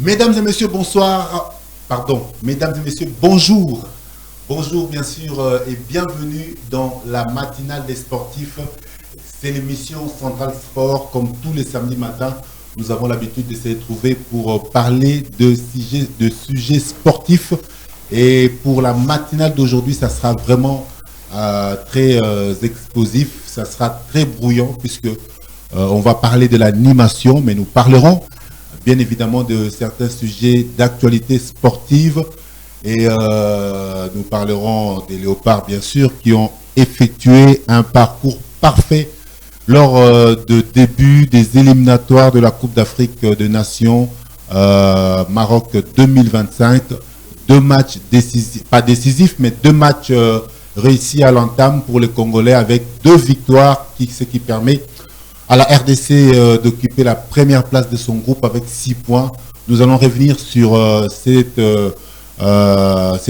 Mesdames et messieurs, bonsoir. Pardon, mesdames et messieurs, bonjour. Bonjour, bien sûr, et bienvenue dans la matinale des sportifs. C'est l'émission Centrale Sport. Comme tous les samedis matins, nous avons l'habitude de se retrouver pour parler de sujets sportifs. Et pour la matinale d'aujourd'hui, ça sera vraiment très explosif. Ça sera très brouillant puisque on va parler de l'animation, mais nous parlerons bien évidemment de certains sujets d'actualité sportive et nous parlerons des Léopards bien sûr qui ont effectué un parcours parfait lors de début des éliminatoires de la Coupe d'Afrique des Nations Maroc 2025. Deux matchs décisifs, pas décisifs, mais deux matchs réussis à l'entame pour les Congolais avec deux victoires, ce qui permet à la RDC d'occuper la première place de son groupe avec 6 points. Nous allons revenir sur ces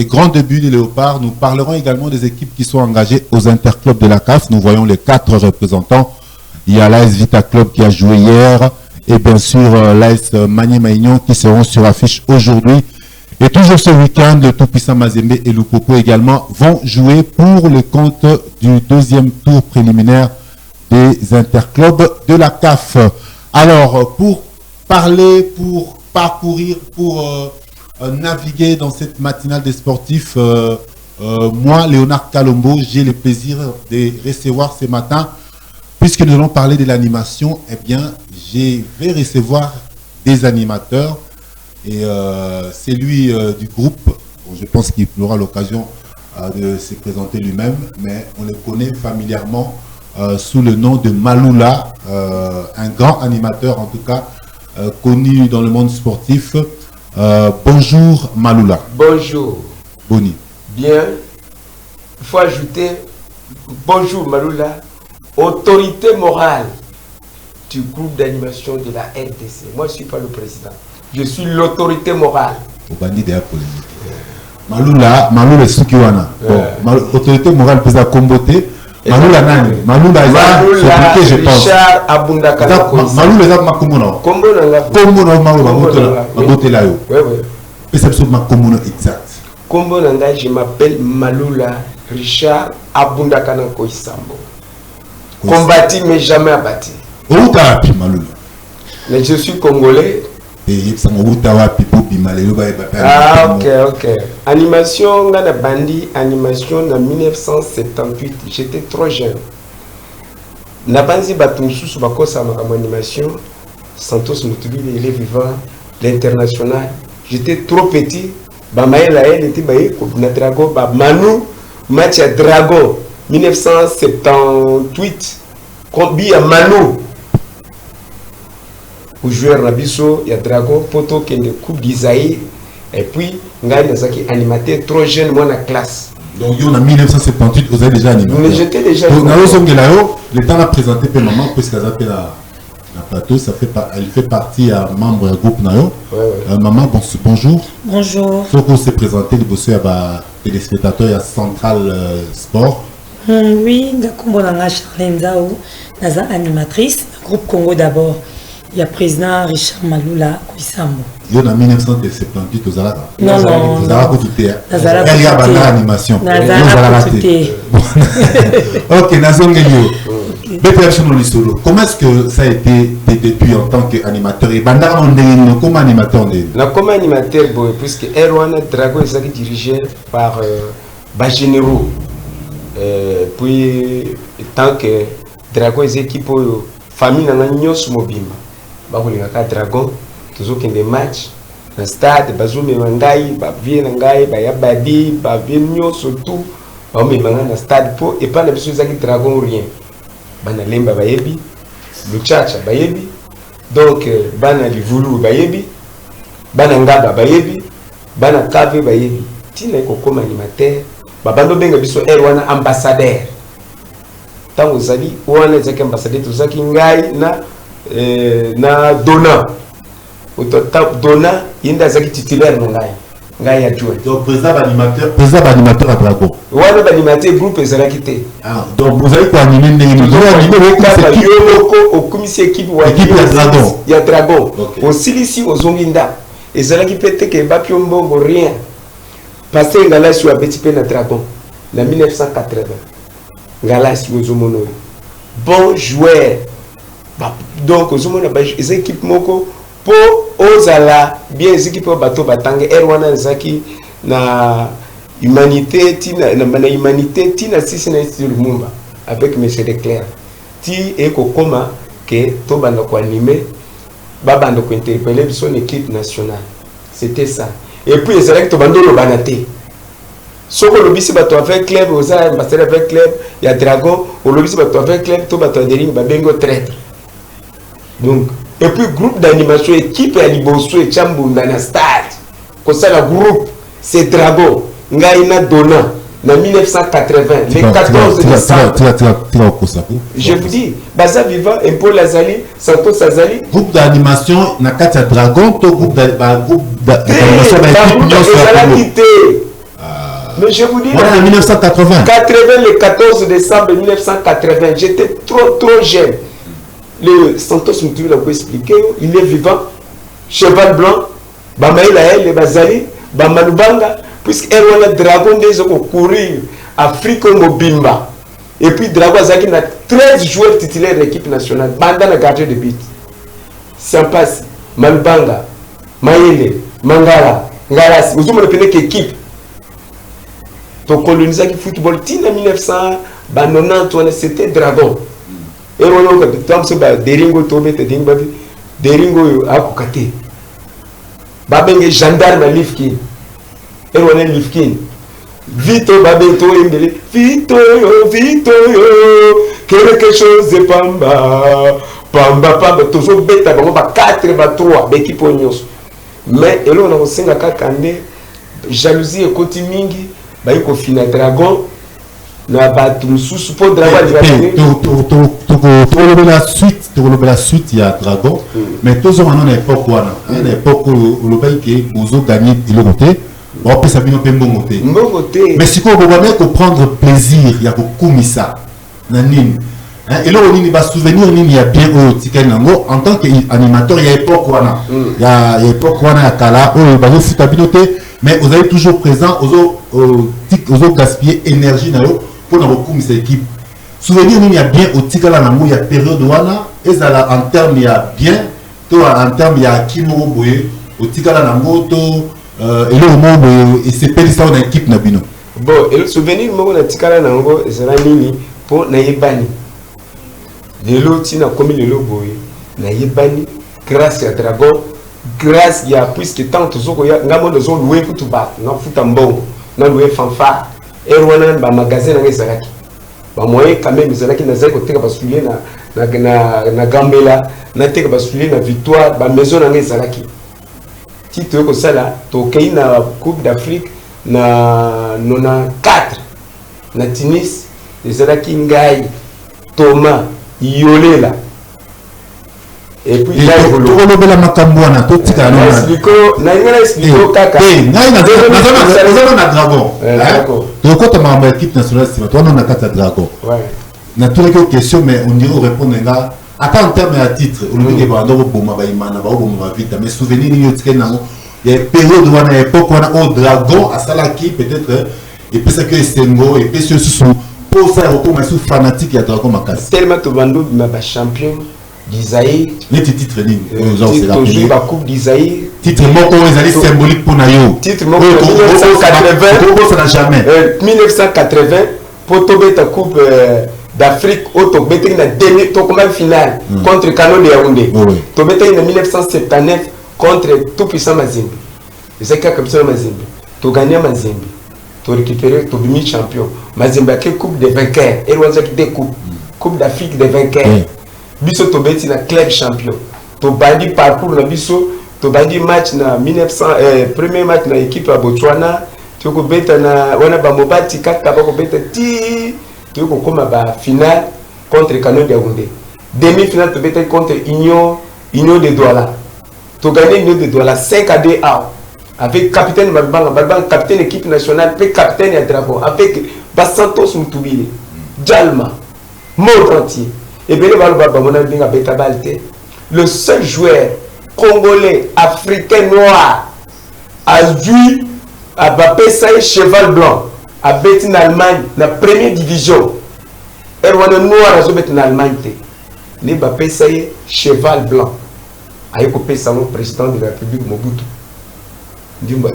grands débuts des Léopards. Nous parlerons également des équipes qui sont engagées aux interclubs de la CAF. Nous voyons les 4 représentants. Il y a l'AS Vita Club qui a joué hier et bien sûr l'AS Maniema-Union qui seront sur affiche aujourd'hui. Et toujours ce week-end, le tout-puissant Mazembe et Lupopo également vont jouer pour le compte du deuxième tour préliminaire des interclubs de la CAF. Alors, pour parler, pour parcourir, pour naviguer dans cette matinale des sportifs, moi, Léonard Kalombo, j'ai le plaisir de recevoir ce matin, puisque nous allons parler de l'animation, eh bien, je vais recevoir des animateurs et c'est lui du groupe. Bon, je pense qu'il aura l'occasion de se présenter lui-même, mais on le connaît familièrement sous le nom de Maloula, un grand animateur en tout cas, connu dans le monde sportif. Bonjour Maloula. Bonjour. Boni. Bien. Il faut ajouter bonjour Maloula, autorité morale du groupe d'animation de la RDC. Moi je ne suis pas le président, je suis l'autorité morale. Au bandit de la polémique. Maloula est ce qu'il y a. Autorité morale peut être comboté. Maloula nani? Maloula c'est je pense. Richard Abundakana. Maloula est makomono. Kombono Maloula yo. Oui. Et c'est absolument makomono exact. Kombonanga, je m'appelle Maloula Richard Abundakana Koisambo. Combattu mais jamais abattu. Où t'as appris Maloula? Mais je suis congolais. Ah ok. Animation, on a bandi animation en 1978. J'étais trop jeune. Na bandi batumsu sous bakosa ma animation. Santos Mutubi, il est vivant, l'international. J'étais trop petit. Bamaël a était baé na Dragon, Manu match à Dragon 1978. Combien Manu? Au joueur Nabiso, il y a Dragon, Poto qui est de Coupe d'Isaïe, et puis Ngai Nazaki animateur trop jeune, moi en classe. Donc en 1978, vous avez déjà animé. Mais j'étais déjà. Donc le temps a présenté pour maman, puisqu'elle a fait la plateau, elle fait partie à membre du groupe Nayo. Maman, bonjour. Bonjour. Il faut qu'on se présente, le bossé à téléspectateurs, il y a Central Sport. Oui, Gakumbonanga Charlène Zao, Naza animatrice, groupe Congo d'abord. Il y a président Richard Maloula Koisambo. Il y a en 1978 aux Alaka. Non. Aux Alaka Kouté. Il y a une animation. Ok, Nazongelio. Comment est-ce que ça a été depuis en tant qu'animateur? Et comment animateur? Comme animateur, puisque Erwan Drago est dirigé par Bagénéraux. Puis, tant que Drago est équipe famille n'a nyos mobima. Bakulingaka Dragon, toujours qu'il y a des matchs, dans le stade, Bazoum et Mangaï, Bavien Nangaï, Bayabadi, Bavien Nyo, surtout, Baoum et Mangaï dans le stade, et pas la personne qui Dragon ou rien. Bana Lemba Bayebi, Luchacha Bayebi, donc Bana Livulu Bayebi, Bana Ngaba Bayebi, Bana Kave Bayebi. Tina comme animateur, Babando Benga Biso Erwana ambassadeur. Tant vous avez, ou on est ambassadeur, tout ça qui Ngai na Dona. Dona, il y a des titulaires ngai adjoint. Donc président animateur à Dragon. Ouais, l'animateur groupe est quitté. Donc vous avez quoi animer au commissaire équipe à Dragon. Il y a Dragon. Au Silici, aux Zonginda. et ça là qui peut être que Bapiombo rien parce que ngala sur un petit peu na Dragon en 1980 ngala sur Zomono bon joueur donc Zomono les équipes moko pour ozala bien les équipes bateau batanga erwana zaki na humanité tina na humanité tina sisi na sur Mumba avec monsieur Leclerc ti eko koma que to banda ko animer babanda ko interpeller son équipe nationale c'était ça et puis les électeurs bando lo banate soko lobisi bato avec club oza ambassadeur avec club ya Dragon o lobisi bato avec club to bato de ligne babengo traître donc et puis groupe d'animation équipe ya liboso et chambunda na stade ko ça la groupe c'est Dragon ngaina dona en 1980, le 14 décembre. Je vous dis, Baza Viva, Paul Azali, Santos Azali. Groupe d'animation, Nakata Dragon, groupe d'animation, mais je vous dis, en 1980. Le 14 décembre 1980, j'étais trop jeune. Le Santos Moutoui l'a expliqué, il est vivant, cheval blanc, Bamaïla, le Bazali, Bamalubanga. Puisque elle a Dragon des courir Afrique Mobimba et puis Dragon Zaki a 13 joueurs titulaires de l'équipe nationale banda la gardien de but Sampas Malbanga Maïle Mangala Ngalas vous me prenez qu'équipe donc colonisé qui football tina 1990 c'était Dragon et on a tant ce Deringo Tobé Deringo akukate babenge gendarme Lifki et on est Lifkin. Vito Babeto Embele. Vito yo, quelque chose de Pamba. Toujours bêta, on va 4, 3, l'équipe Onyos. Mais, et là, on a aussi un jalousie et côté mingi, il faut finir Dragon. Na battu sous pour Dragon. Tu la suite, il y a Dragon. Mais tous on a une époque où le pays qui a gagné de l'autre côté. On peut s'abîmer un bon côté. Mais si on veut prendre plaisir, il y a beaucoup de ça. Et là, on va souvenir, il y a bien en tant qu'animateur, il y a époque il y a époque il y a Kala, mais vous avez toujours présent, vous gaspiller énergie pour beaucoup de cette équipe. Souvenir, il y a bien au Tikala, il y a période et ça en termes, il y a bien, en termes, il y a Kimo Boye, au Tikala, et là, c'est pas ça dans l'équipe Nabino. Bon, et le souvenir, moi, on a Tikala Nango, c'est la mini pour Naïbani. Le lot, si on a commis le lot, Naïbani, grâce à Dragon, grâce à puisque tant que nous avons loué pour tout battre, nous avons fait un bon, nous avons loué fanfare, et on a un magasin dans les Zalaki. Moi, quand même, les Zalaki, nous avons été basculés na Gambela, nous avons été basculés na Victoire, la maison dans les Zalaki. Si tu veux ça là, tu as la Coupe d'Afrique na 94 na Tunis, les Alaki Ngaï, Thomas, Yolela. Et puis là, il y a la Macambouana, tout le monde. l'équipe nationale, c'est toi, on a 4 Dragon. On a toutes les questions, mais on dirait répondre là. Attends, en termes de titre, on dit que mais souvenir, il y a une période où on a époque où on a au Dragon, à Salaki, peut-être, et puis c'est que Sengo, et puis c'est pour faire recours, mais sous fanatique, il y a Dragon Makas. Tellement que Bando est champion d'Isaïe. Les titres, c'est toujours la Coupe d'Isaïe. Titre moko est symbolique pour Nayo. Titre moko 1980. Ça n'a jamais. 1980, pour tomber ta Coupe d'Afrique, au Tobété na demi-finale contre Kano de Yaoundé. Tobété en 1979 contre tout puissant Mazembe. C'est quoi comme ça Mazembe? Tu gagnes Mazembe. Tu récupères, tu deviens champion. Mazembe a quelle coupe de vainqueurs? Et on a des coupes. Coupe d'Afrique de vainqueurs. Biso Tobété na club champion. Tu bandi parcours na biso. Tu bandi match na 1900 premier match na équipe à Botswana. Tu ko beta na wana ba Mobati kaka ba ko beta ti tu ko koma ba finale contre Kano de Yaoundé. Demi-finale tu beta contre Union de Douala. Tu gagné Union de Douala 5-2 avec capitaine Balbang, capitaine équipe nationale, puis capitaine et Dragon, avec Bassantos Moutoubile, Djalma, Morgantier, et bien le seul joueur Congolais, Africain noir, a vu à Bapé cheval blanc, à Betin Allemagne, la première division. Et on noir à Betin Allemagne. Les Bapé cheval blanc. Aïe coupé ça mon président de la République Mobutu.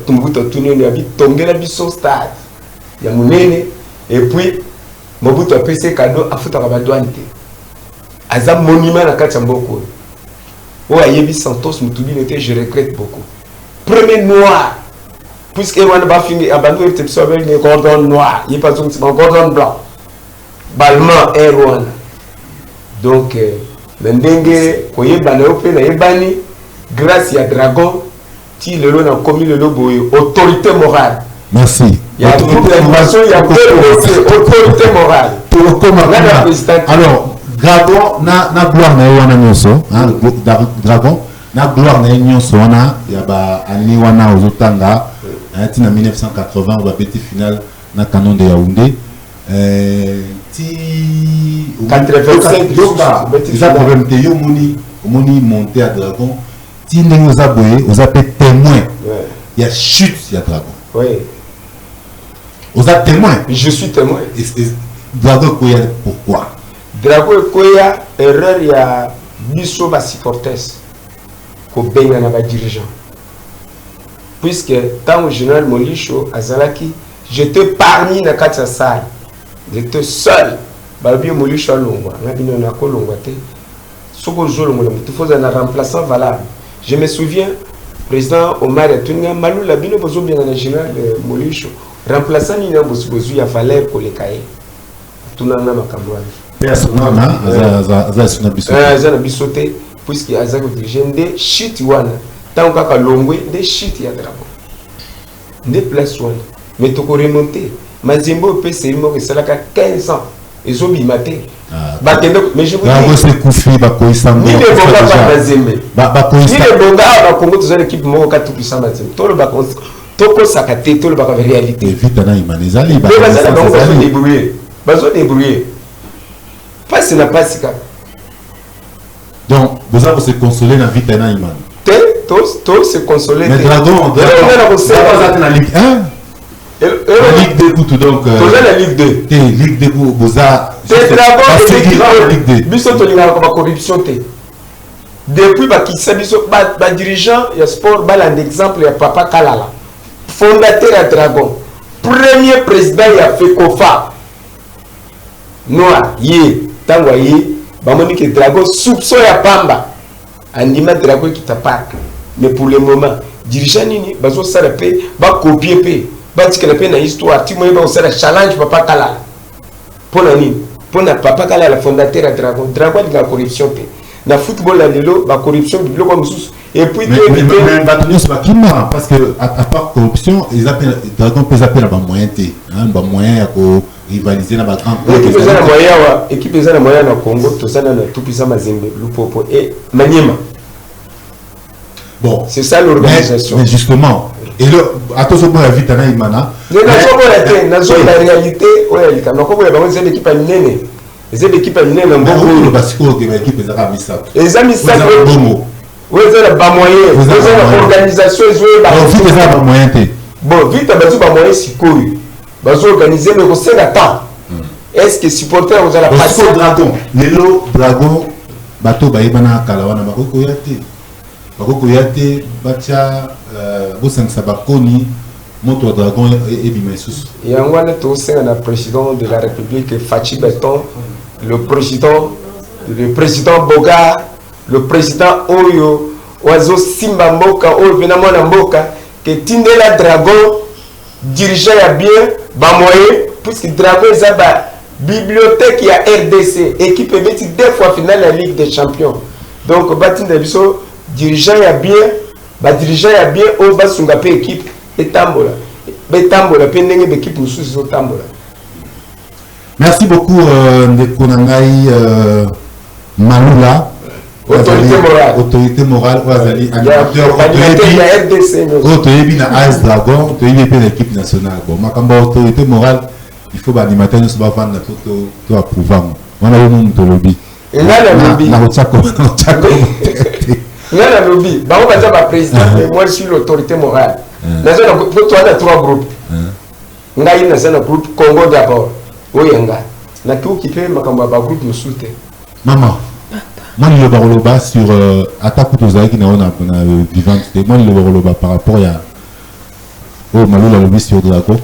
Mobutu a tourné le habit, tombé la son stade. Il y a mon et puis Mobutu a payé cadeau à foutre à la douane. Aza monument à Kachamboko. Oh, Ayebi Santos Moutoubine était, je regrette beaucoup. Premier noir. Puisque on va finir, abandonner le texte avec les cordons noirs. Il n'y a pas de cordon blanc. Balman et Rwanda. Donc, Mendengue, Koye Banaope, Naebani, grâce à Dragon, qui le lot a commis le lobo, autorité morale. Merci. Il y a information, il y a autorité morale. Alors, Dragon, na gloire na wana nyoso, Dragon, na gloire na nyoso wana, yaba ani wana ozotanga, tina 1980 on va péter finale na canon de Yaoundé. Ti 85 ça problème te yo moni monter à Dragon, ti ndenge ozaboye, ozape témoin. Il y a chute, il y a Dragon. Oui. Oza témoin. Je suis témoin. Dragon Koya pourquoi? Drago Koya, erreur, il y a Bisso va supporters, qu'on baigne dans les dirigeants. Puisque, tant au général Molicho, à Zalaki, j'étais parmi les 4 salles. J'étais seul. Balbio Molicho à Longwa. On a encore Longwa. Soko Zolongo, il faut un remplaçant valable. Je me souviens, président Omar Tunga, Malou Labino, besoin bien dans le général Molicho. Remplaçant, il y a besoin de valeur pour les cahiers. Tout le monde a bisoté, puisque Azako dirigent des shit wana. Tant qu'à Longwe, des shit ya Dragon. Des places wana. Mais tu peux remonter. Mazimbo peut se remonter, c'est là qu'à 15 ans. Ils ont bimaté. Mais je vous dis. Ni les bongas pas Mazembe. Ni les bongas à Congo, tu as l'équipe Moka tout puissant Mazembe. Tout le bac, Toko Sakate, tout le bac avec réalité. Vite, on a Imanezali. Bazo débrouiller. Pas si n'a pas si cap. Donc, vous avez se consoler dans la vie d'un Iman. Tous se consoler. Mais Dragon, on a la Ligue 1. La Ligue 2, tout donc. La Ligue 2. Ligue 2, vous avez. C'est Dragon, la Ligue 2. Biso to linga comme corruption. Depuis qui s'est dirigeant, il y a sport, un exemple, il y a Papa Kalala. Fondateur à Dragon. Premier président, il a fait Kofa. Noa, yé, tangwa yé, bamoni que Dragon soupçon ya pamba. Andima Dragon qui t'apparte. Mais pour le moment, dirigeant nini, bazo sarapé, ba copier pe, ba tikalape na histoire, ti moye ba osara challenge Papa Kalala. Pour la nini, pour na Papa Kalala fondateur à Dragon, Dragon de la corruption pe. Na football la lelo, ba corruption biblio comme sous. Et puis mais c'est pas qui moi parce que à part corruption, ils appellent Dragon peut appeler la moyen té, hein, ba moyen pour rivaliser dans la grande équipe des moyens au Congo, tout ça dans tout puissant Mazembe, Lupopo et Maniema. Bon, c'est ça l'organisation. Mais justement, et là, attention pour la vie d'Ana Imana. La réalité, ouais, il y a des équipes à Minene. Les équipes à Minene, on va parce que l'équipe est à Missak. Les amis, ça, oui, c'est le bas moyen. Vous avez l'organisation, vite, c'est le moyen. Bon, vite, vous avez le moyen, c'est cool. Vous organisez, mais vous savez attendre. Est-ce que supporter vous allez passer Dragon, Lelo Dragon, bateau baïbana kalawana bakoko yate, batia, bosan sabakoni, moto Dragon et bimesus. Et en voilà tout c'est un président de la République Fachi Beton, le président Boga, le président Oyo, Oiseau Simba Mboka, Oyo Venamona Mboka, que Tindela Dragon, dirigeant à bien, bamoye, puisque Dragon est à bibliothèque, il y a RDC, équipe est 2 fois finale de la Ligue des Champions. Donc, Batin Dabiso, dirigeant à bien, dirigeant à bien, on va s'engager équipe et tambola. Et tambola, pendant l'équipe ou sous tambola. Merci beaucoup, Ndekonangai Malula. Autorité morale, animateur, autorité na AS Dragon, autorité de l'équipe nationale. Bon, ma autorité morale, il faut animateur ne soit pas vendre tout approuver. On a le nom de lobby. Et là, le lobby. Dans le lobby, bah, on va dire président, mais moi je suis l'autorité morale. Dans un groupe, toi, on a 3 groupes. On a un groupe Congo d'abord. Oui, on a. Na tout qui fait ma groupe me soutient. Maman, moi je le baroloba sur attaque aux aïe qui n'a vivant. Moi je le baroloba par rapport à oh Malou la lobby sur Draco.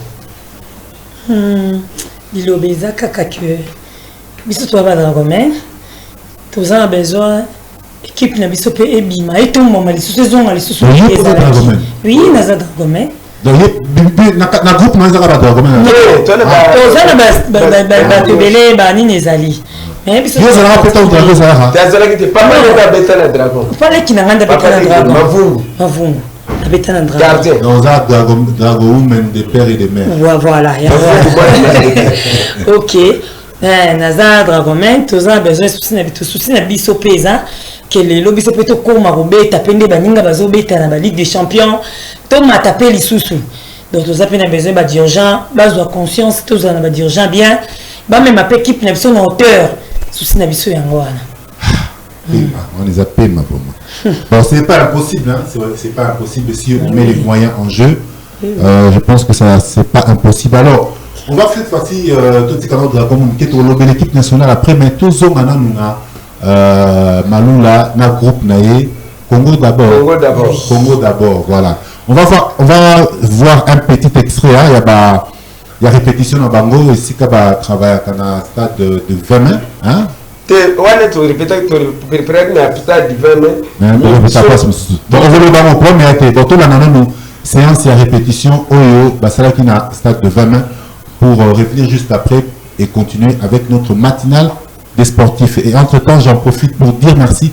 Il obéza kaka que biso to ba Drago mais tous en besoin équipe na biso pe ebima et tout moment les saisons les sous oui na za Drago mais donc na groupe na za ba Drago mais tous en ba tebele ba ni nezali mais biso ça va peut-être au Drago ça tu as ça qui pas mal de bêta na Dragon pas les qui na nganda bêta na Dragon mavungu bêta na Dragon dans za Drago même des pères et des mères voilà ok naza Drago mais tous en besoin souci na biso pesa que les lobbies se peut koma robeta pende baninga bazobeta na ba Ligue des Champions to matape lisusu donc tous a besoin ba dirigeant bazwa conscience tous na ba dirigeant bien ba même appeler équipe na biso na hauteur souci na biso yango wana on les appelle ma pour moi bon c'est pas impossible hein c'est pas impossible si on met les moyens en jeu je pense que ça c'est pas impossible alors on va faire cette fois-ci tout ce canal de la commune qui est au lobby l'équipe nationale après mais tous on a Malula na groupe naé Congo d'abord voilà on va voir un petit extrait hein il y a répétition dans Bango ici qu'il va travailler dans un stade de 20 mains hein on est répété que près mais stade de 20 mains donc on veut le ballon premier été donc tout là nous séance et répétition oyo basala qui na stade de 20 mains pour revenir juste après et continuer avec notre matinale des sportifs. Et entre-temps, j'en profite pour dire merci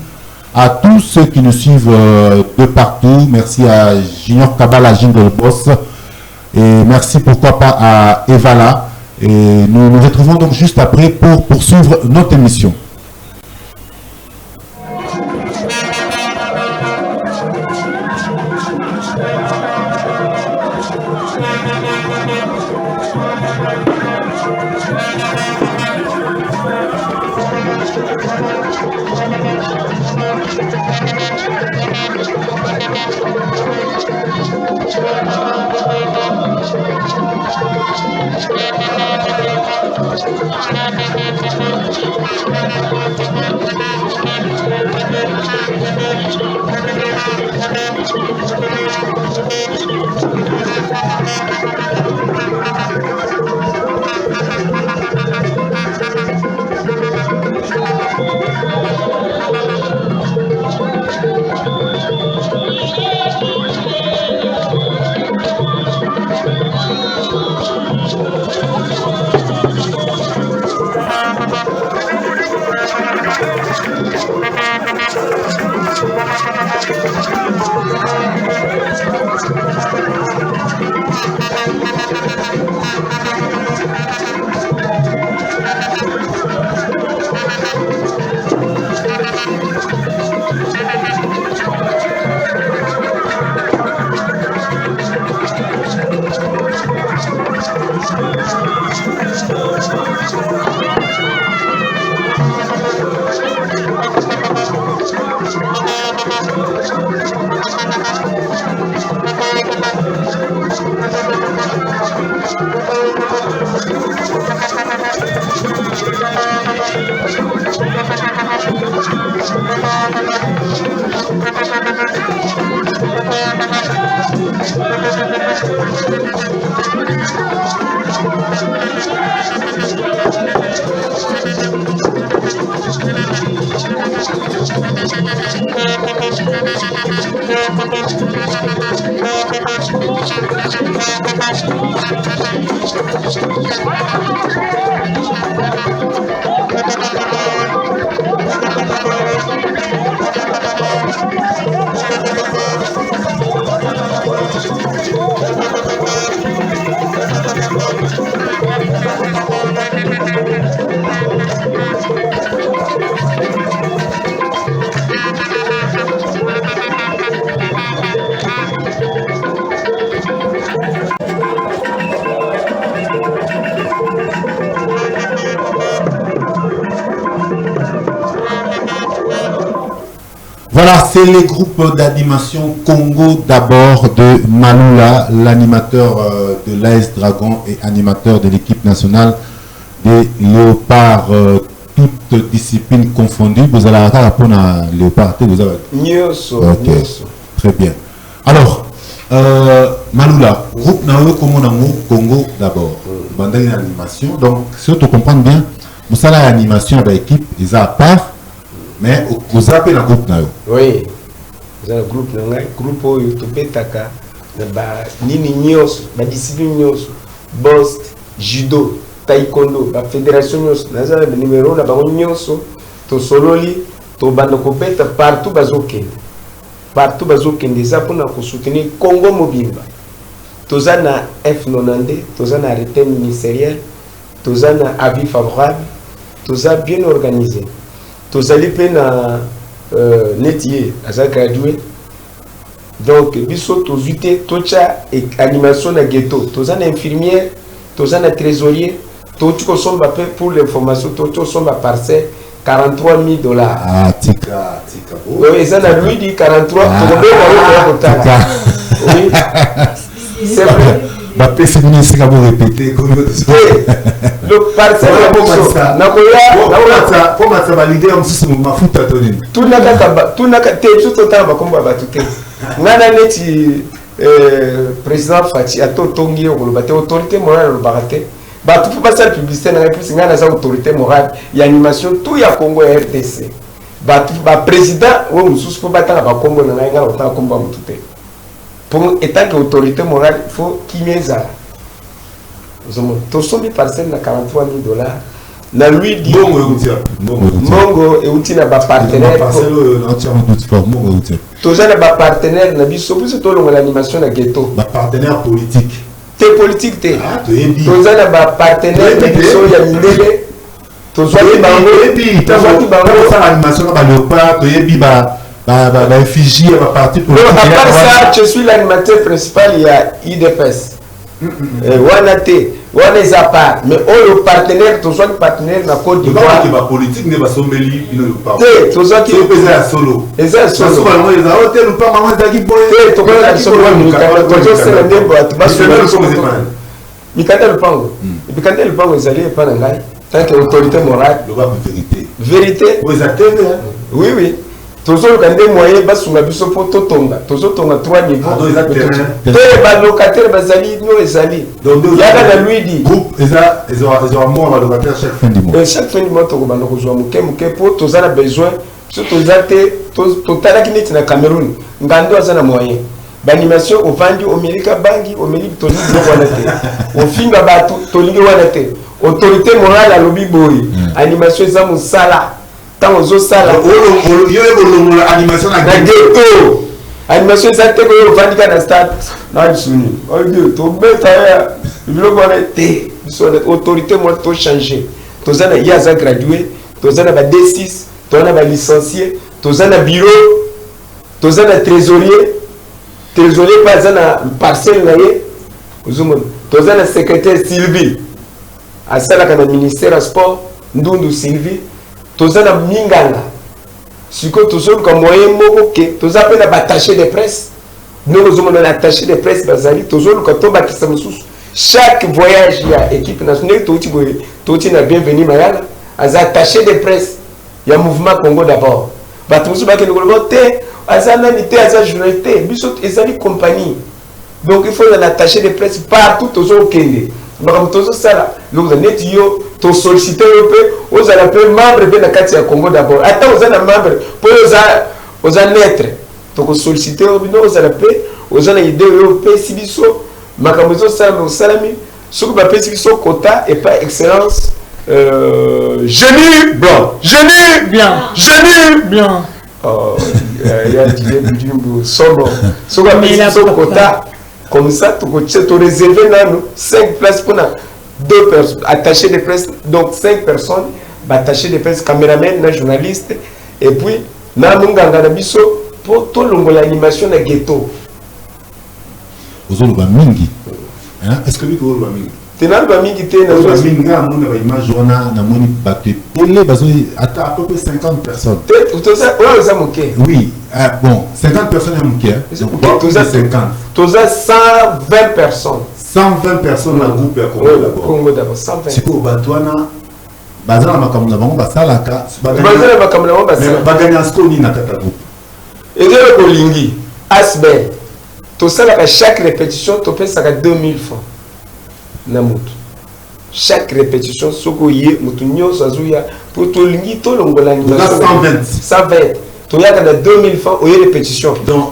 à tous ceux qui nous suivent de partout. Merci à Junior Kabala, Jingle Boss. Et merci pourquoi pas à Evala. Et nous nous retrouvons donc juste après pour poursuivre notre émission. Voilà, Alors, c'est les groupes d'animation Congo d'abord de Maloula, l'animateur de l'AS Dragon et animateur de l'équipe nationale des Léopards, toutes disciplines confondues. Vous allez répondre à Léopard. Vous avez... Ok, très bien. Alors, Maloula, groupe Congo d'abord. Banda une animation. Donc, si tu comprends bien, vous avez l'animation avec l'équipe, ils ont à part. Mais vous avez un groupe là. Oui, vous avez un groupe là. Groupe où tu peux t'accrocher. Nini nyos, ba discipline nyos, boss, judo, taekwondo, la fédération nyos. Nous avons le numéro là, ba nyos, to sololi, to bando kopeta partout bazoken. Partout bazoken déjà pour nous soutenir Congo Mobimba. Tous na F90, tous na arrêté ministériel, tous na avis favorable, tous bien organisé. Tous allez peine netier à sa gradué. Donc biso tous uté tocha et animation na ghetto. Tous na infirmière, tous na trésorier, tous tu consommes pour l'information, tous sommes à parcelle $43,000. Ah tika. Oui, ça na lui dit 43. Oui. C'est vrai. C'est venu ici à vous répéter. Le parcelle pour ma valider en ce moment fout à donner. Tout n'a qu'à tout autant va combat battre. Nana neti président Fati a tout tongi au bateau autorité morale au baraté. Bah tout pas ça publicité na plus ngana za autorité morale y animation tout ya Congo RDC. Bah tout ba président ou mususu pour battre ba Congo na ngana autant combat mututé. Pour étant que autorité morale il faut qu'il y ait ça. Tout sommes parcelle na $43,000. Na lui dit Mongo et outil na ba partenaire. Tous na ba partenaire na biso plus tout l'animation na ghetto. Ba partenaire politique. T'es politique t'es. Tous na ba partenaire na biso ya mindele. Tous ba animation ba léopard, to yebi ba effigie ba parti politique. À part ça, je suis l'animateur principal, il y a IDPS. Wana est à part, mais le partenaire, tout soit partenaire na Côte d'Ivoire. Tu vas politique ne va sommeli il ne pas. Tout ça qui est pesé à solo. Et ça solo. Souvent ils ont hôtel ou pas maman d'aki boy. Tout ça qui solo quand c'est le débat, tu vas solo. Mikata le pango. Mikata le pango ils allaient pas ngai. Tant que autorité morale, vérité. Vérité. Vous êtes oui oui. Toujours quand des moyens bas sur la biso poto tonga. Toujours tonga 3 niveaux. Ba locataire bazali no ezali. Donc il y a lui dit groupe ils ont mort locataire chaque fin du mois. Chaque fin du mois to ba ko joa muke pour tous a besoin surtout zate to tala kineti na Cameroun. Ngando azana moyen. Ba animation au vendu au America bangi au Meli to lingi wana te. Au finga ba to lingi wana te. Autorité morale à lobby boy. Animation za musala. Tant aux sala animation à ghetto animation exacte que vous vendez dans stade na suni oh Dieu to beta ya bilo bonete sur l'autorité moi to changer to zana ya za gradué to zana ba D6 to zana ba licencié to zana bureau to zana trésorier pas zana parcelle na ye ozumo to zana secrétaire Sylvie à sala kana ministère sport ndundu Sylvie tozana minganga siko tozolo comme moyen moko ke tozape na attaché de presse nous nous on attaché de presse bazali tozolo ko to bakisa mususu chaque voyage ya équipe nationale toti na bienvenue mayala az attaché de presse ya mouvement Congo d'abord bato mususu ba ke ngolo te azana ni te aza journalité biso ezali compagnie donc il faut un attaché de presse partout tozolo kende bakam tozo sala donc net yo to solliciter un peu aux appels membres de la Katia Congo d'abord attends aux membres pour aux lettres to solliciter aux appels aux idées européennes sibiso makamozo salami ce que ba sibiso quota et pas excellence génie blanc oh il y a du sombre ce que ba sibiso quota comme ça tu réserver là 5 places pour 2 personnes attachées de presse, donc 5 personnes attachées de presse, caméraman, journaliste, et puis na munganga na biso pour tout l'animation na ghetto. Ozoluba mingi. Est-ce que vous avez mingi? tenal ba mingi te na zo minga mona ba image wana na moni baté télé bazo à peu près 50 personnes tout ça ouais ça moké oui bon 50 personnes à moké tout ça 50 tout ça 120 personnes 120 personnes na groupe ya Congo d'abord 120 c'est pour batwana bazana makambo na bango basalaka bazana makambo na bango basala baganya skoni na kata groupe et de kolingi asbel tout ça là chaque répétition tu pèse ça 2000 francs na mutu chaque répétition soko yé mutu nyonso azuya pour to lingi to longola ni 120 to yaka na 2000 francs au répétition donc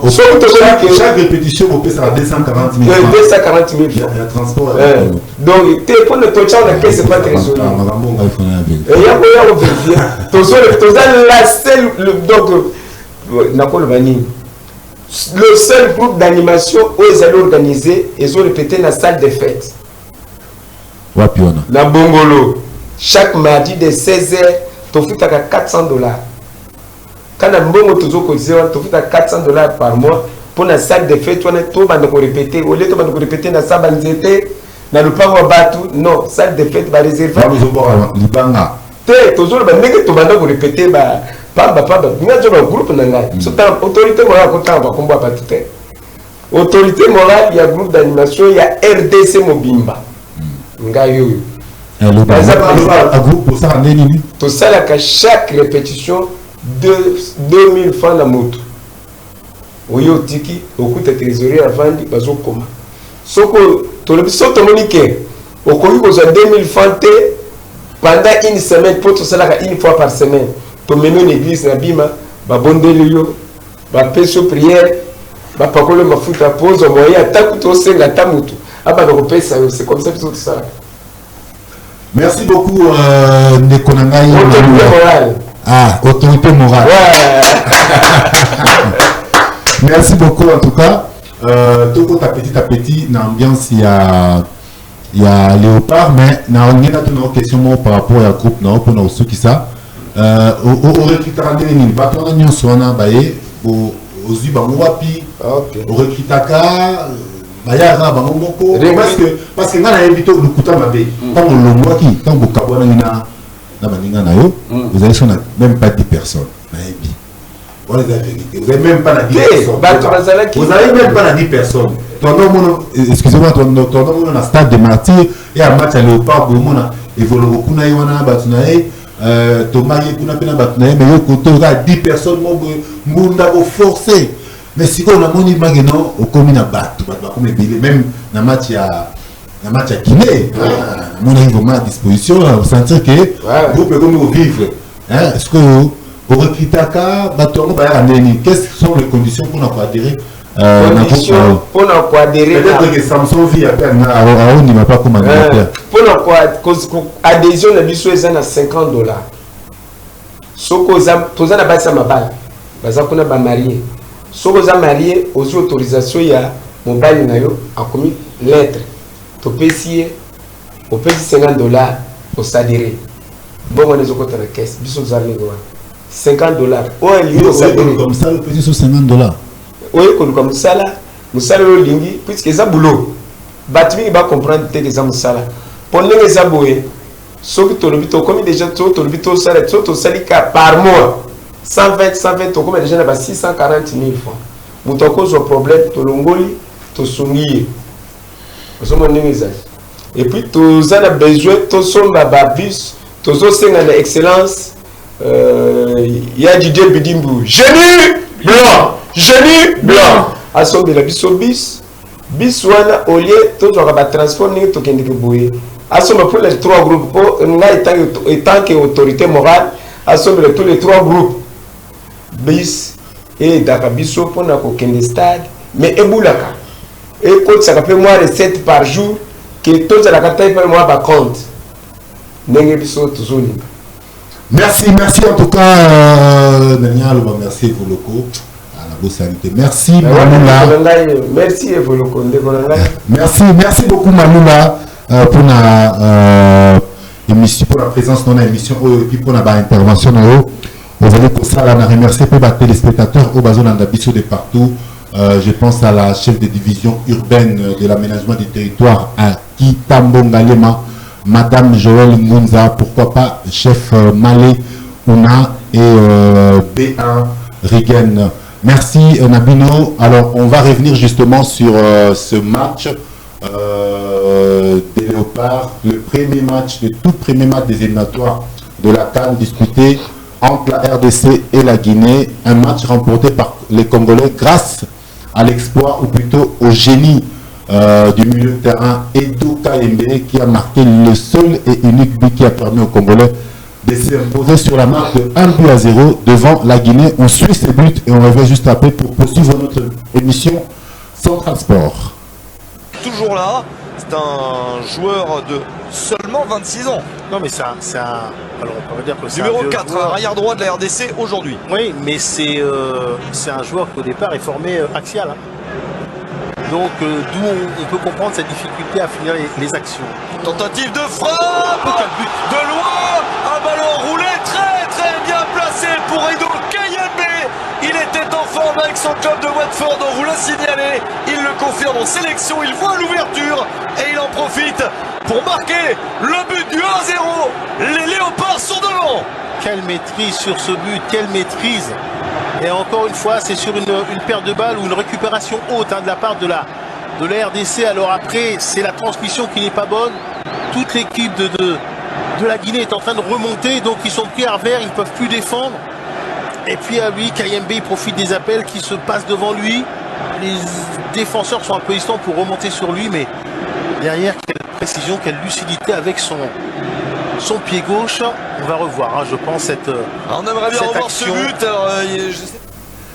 chaque répétition au pèse à 240 000 francs 240 000 francs transport donc te pour le tocha na caisse pas trésorier et ya ko vérifier to ça la seule donc na ko le bani le seul groupe d'animation où ils allaient organiser ils ont répété dans la salle de fête. La Bongolo, chaque mardi de 16h, tu fais à $400. Quand on a bongo tu fais à $400 par mois pour la salle de fête, tu vas répéter. Au lieu de répéter dans la salle de fête, dans le parc non, salle de fête va réserver. Tu vas répéter. Pamba, groupe autorité morale autorité morale, il y a groupe d'animation, il y a RDC Mobimba. Tout ça là qu'à chaque répétition de 2000 francs la moto. Oyo tiki okuta trésorier avant di bazo koma. Soko to le biso to monique. Okoki ko za 2000 francs pendant une semaine pour tout ça là une fois par semaine. To mener l'église na bima ba bondeli yo ba peso prière ba pakolo mafuta pose moyen taku to senga tamutu. C'est comme ça que tout ça. Merci beaucoup, Nekonangaï. Autorité morale. Ah, autorité morale. Ouais. Merci beaucoup, en tout cas. Tout à petit, dans l'ambiance, il y a Léopard, mais on a une question par rapport à la groupe, non, pour nous, ceux qui ça. Au recrutement, on a soana baye, au zuba wapi, au recrutement. Parce que quand on a invité le couteau mabé, quand on le voit qui, quand vous avez même pas 10 personnes. Vous n'avez même pas 10 personnes. Vous n'avez même pas 10 personnes. Excusez-moi, ton nom dans stade de martyr et un match à Léopard, il faut le reconnaître. Thomas Yekuna Pena Batnae, mais il y a 10 personnes qui forcé. Mais si on a mon image, on commune à battre, même dans le match à Guinée, on a vraiment à disposition, on sentir que vous pouvez vivre. Est-ce que vous recrutez quelles sont les conditions pour nous adhérer? Pour nous adhérer. Peut-être que Samson vit à peine, on n'y va pas comme Angleterre. Pour nous adhésion, on a besoin de $50. Si vous avez besoin de balle, vous avez marié. Si vous êtes marié, aux autorisations, il y a mon bail a commis lettre. Tu peux essayer, on peut $50 au s'adhérer. Bon, on est au côté de la caisse, bisous $50. Comme ça, le petit sur $50. Oui, comme ça, Moussala Lingi, puisque c'est un boulot. Batimi va comprendre que c'est un Moussala. Pendant que c'est un boulot, ce que tu as dit, comme déjà tu as dit, par mois. 120, comme déjà 640 000 francs. Vous avez un problème, tu as l'ongoli, tu as soumis. Et puis, tu as besoin, tu as bus, tu as une excellence. Il y a Didier Bidimbu. Génie blanc! Génie blanc! À son de la bis, wana au lieu, tu as transport, tu as pour les 3 groupes, étant qu'autorité morale, à tous les 3 groupes. Bis et Dakabiso pour na kokende stade mais eboulaka et quand ça fait moins de 7 par jour que tout ça la carte par mois par compte n'engé biso toujours. Merci en tout cas Daniel, merci pour le coup à la Bosanité. Merci Manoula. Merci Evoloko merci beaucoup Manoula pour la émission, pour la présence dans l'émission et puis pour la intervention. Vous allez pour ça, on a remercié les téléspectateurs au bazon de partout Je pense à la chef de division urbaine de l'aménagement du territoire à Kitambongalema, Madame Joël Ngunza, pourquoi pas chef Malé Ouna et B1 Rigen. Merci Nabino. Alors on va revenir justement sur ce match des Léopards, le tout premier match des éliminatoires de la CAN disputé entre la RDC et la Guinée, un match remporté par les Congolais grâce à l'exploit, ou plutôt au génie du milieu de terrain Edo Kayembe, qui a marqué le seul et unique but qui a permis aux Congolais de s'imposer sur la marque de 1-0 devant la Guinée. On suit ces buts et on revient juste après pour poursuivre notre émission Central Sport. Toujours là, c'est un joueur de seulement 26 ans. Non mais c'est un alors on pourrait dire que c'est numéro 4, arrière droit de la RDC aujourd'hui. Oui, mais c'est un joueur qui au départ est formé axial. Hein. Donc d'où on peut comprendre sa difficulté à finir les actions. Tentative de frappe de loin, un ballon roulé très bien placé pour Edo Kayembe. Il était en forme avec son club de Watford, on vous l'a signalé. Il le confirme en sélection, il voit l'ouverture et il en profite pour marquer le but du 1-0. Les Léopards sont devant. Quelle maîtrise sur ce but, quelle maîtrise. Et encore une fois, c'est sur une perte de balle ou une récupération haute de la part de la RDC. Alors après, c'est la transmission qui n'est pas bonne. Toute l'équipe de la Guinée est en train de remonter, donc ils sont pris à revers, ils ne peuvent plus défendre. Et puis à lui, Kayembe, il profite des appels qui se passent devant lui. Les défenseurs sont un peu hésitants pour remonter sur lui, mais derrière, quelle précision, quelle lucidité avec son pied gauche. On va revoir, je pense, on aimerait bien revoir ce but. Alors,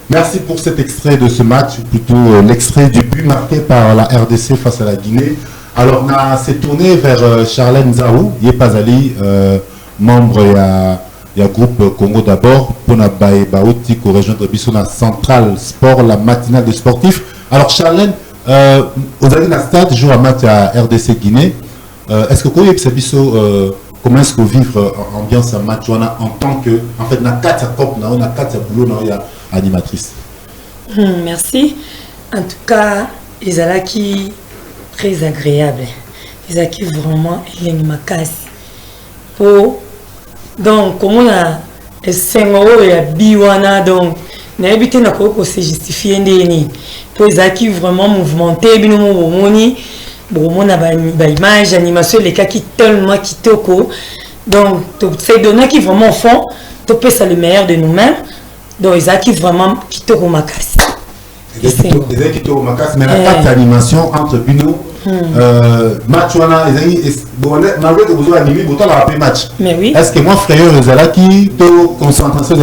Merci pour cet extrait de ce match, ou plutôt l'extrait du but marqué par la RDC face à la Guinée. Alors, on s'est tourné vers Charlène Zaou, Yepazali, membre il y a groupe Congo d'abord, pour Baouti, qui rejoindre Bissona Central Sport, la matinale des sportifs. Alors, Charlène, vous avez la stade, joue un match à RDC Guinée. Est-ce que vous avez comment est-ce que vous vivez l'ambiance à match en tant que, en fait, na 4 cop, na 4 boulot, na animatrice? Merci. En tout cas, ils ont qui très agréable. Ils ont qui vraiment l'animacasse. Pour donc comme on a 5 euros et à biwana donc n'a évité na ko se justifier ndeni. Pour ils ont qui vraiment mouvementé bino moni. Bon, on a ba image, animation, les cas qui tellement kitoko. Donc, c'est donné qui vraiment font, tu peux ça le meilleur de nous-mêmes. Donc, ils ont qui vraiment kitoko makas. Ils ont kitoko makas, mais la carte d'animation entre Bino, match, malgré que vous avez animé, vous avez appelé match. Mais oui. Est-ce que moi, frère, ils ont qui concentration,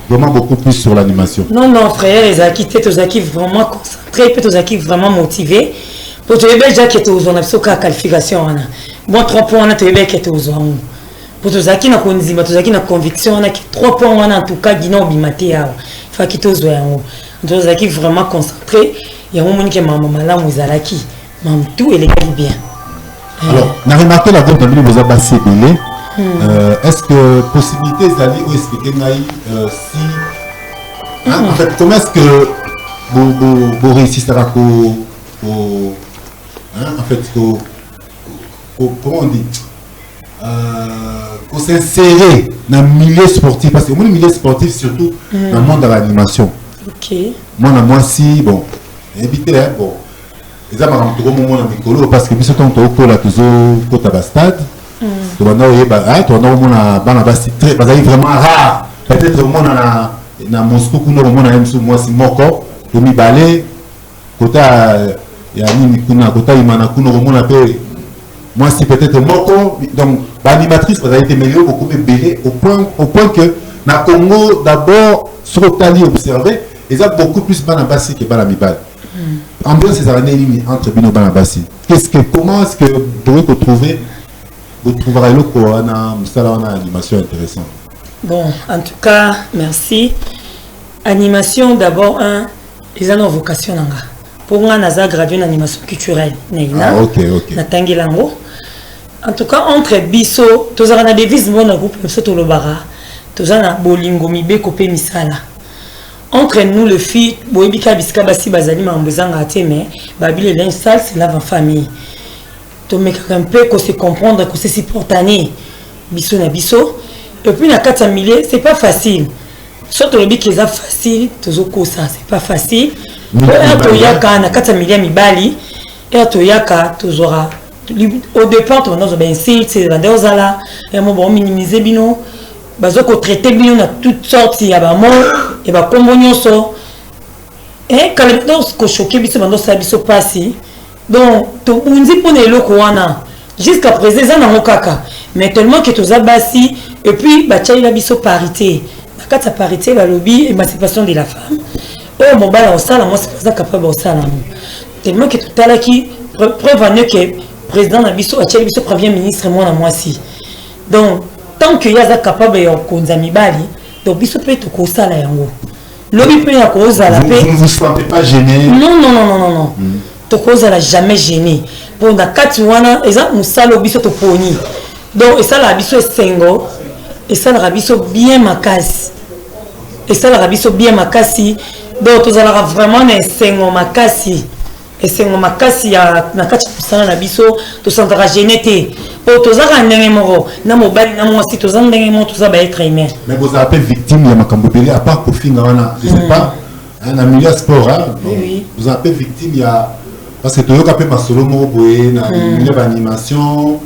vraiment beaucoup plus sur l'animation? Non, frère, ils ont quitté, ils ont vraiment concentré, ils ont vraiment motivé. Pour te dire déjà que tu as une qualification, bon 3 points, tu as que tu as pour te dire qu'il y a une conviction, 3 points en tout cas, il y a faut que tu aies vraiment concentré. Il y a un moment qui est maman malade, vous avez qui, maman tout et les gars bien. Alors, on a remarqué la groupe de l'île, vous avez assez belé. Est-ce que possibilité d'aller ou expliquer si, en fait, comment est-ce que vous réussissez à en fait, comment on dit, pour s'insérer dans le milieu sportif, parce que moi, le milieu sportif, surtout dans le monde de l'animation. Ok. Moi, si, bon, évitez, bon, les hommes ont un gros moment dans mes colos, parce que si on est au col, toujours au stade, tu vas c'est vraiment rare. Peut-être au monde dans Moscou, au monde dans moi, c'est moko, au mi-balé, côté. Moi, c'est peut-être moko, donc l'animatrice, vous avez été meilleure, beaucoup plus belle, au point que, dans le Congo, d'abord, sur le tali observé, ils ont beaucoup plus Banabassi que Banamibal. Ambiance, c'est la ligne entre Bino et Banabassi. Comment est-ce que vous pouvez retrouver, vous trouverez le quoi, une animation intéressante? Bon, en tout cas, merci. Animation, d'abord, ils ont une vocation. Pour moi, on a gradué une animation culturelle. Ok. En tout cas, entre Bisso, tous les devises, mon groupe, le Bara, tous les bolingo, mibe, copé, misala. entre nous le filles boyebika bisika basi bazali mambezanga te mais babile linge sale c'est lave en famille to meka un peu qu'on se comprendre qu'on se supporter biso na biso et puis na kata milieu c'est pas facile surtout le bic est facile tozoko ça c'est pas facile to yaka na kata milieu mibali et to yaka tozora au départ on a ben c'est la dozala et mon bon minimiser bino bazoko traiter bino na toutes sortes ya ba mot et ba kombonyo so et quand les gens ko choqué biso bando sa biso passi donc to unzi pone eloko wana jusqu'à présent ça na mokaka mais tellement que toza basi et puis ba tchaila biso parité na kata parité ba lobby émancipation de la femme oh mon bala au sala moi c'est pas capable au sala tellement que tout à l'heure qui preuve que président na biso a tchaila biso premier ministre moi na moi si donc tant que yaza capable ya konza mibali donc biso peut to ko sala yango lobby peut ya ko sala pe vous sentez pas gêné non to ko sala jamais gêné pour na kati wana eza musala biso to poni donc et ça la biso sengo et ça la biso bien makasi et ça la biso bien makasi donc to zala vraiment na sengo makasi et sengo makasi ya na kati musala na biso to sentara gêné te pour to zara ndenge moko na mobali na mwasi to zanga ndenge moko to za ba être humain mais vous appelez victime ya makambobeli à part kofinga wana je sais pas un milieu sport hein oui. Vous appelez victime ya parce que toyoka pe masolo moko boye na milieu d'animation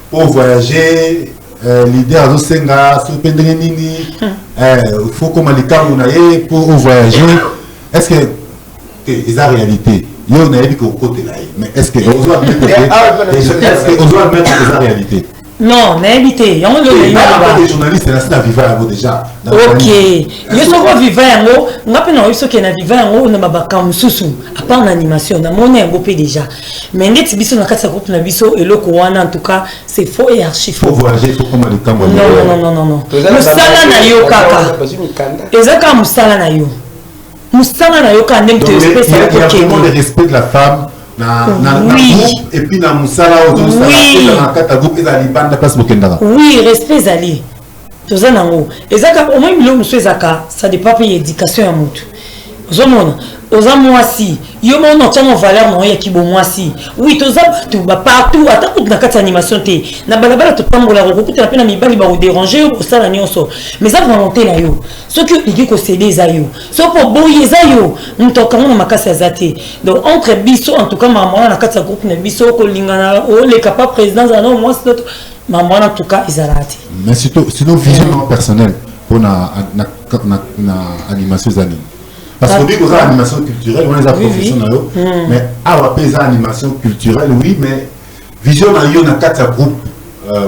pour voyager l'idée à Zosenga so pendenge nini il faut comme likambo na ye pour voyager est-ce que c'est la réalité yo na yebi ko côté là mais est-ce que on doit admettre que c'est la réalité non mais éviter yango les journalistes c'est la vivant yango déjà ok yo soko vivant yango ngape na yo soki na vivant yango na babaka mususu à part en animation na mona yango pe déjà mais ndeti biso na kati ya groupe na biso eloko wana en tout cas c'est faux et archi faux faut voyager faut comme les cambo non musala na yo kaka ezaka musala na yo musala na yo ka ndenge te spécial il y a vraiment le respect de la femme na groupe et puis na musala na kata groupe eza libanda place bokendaka oui respect zali toza nango ezaka au moins bilo muso ezaka ça dépend pe éducation ya mutu ozomona oza mwasi yo mona tamo valeur na ya kibo mwasi oui toza batu ba partout atakutu na kati animation te na balabala to pambola rokuta na pena mibali ba déranger au sala nyonso mais ça volonté na yo soki ligi ko céder za yo so po boye za yo mtoka mona makasi azate donc entre biso en tout cas maman na kati ya groupe na biso ko lingana o le capable président za non moi c'est maman en tout cas izalati mais sinon vision personnelle pour na animation zani parce que nous avons animation culturelle, on est à professionnels, mais avoir des animation culturelle, oui, mais vision à yo na quatre groupe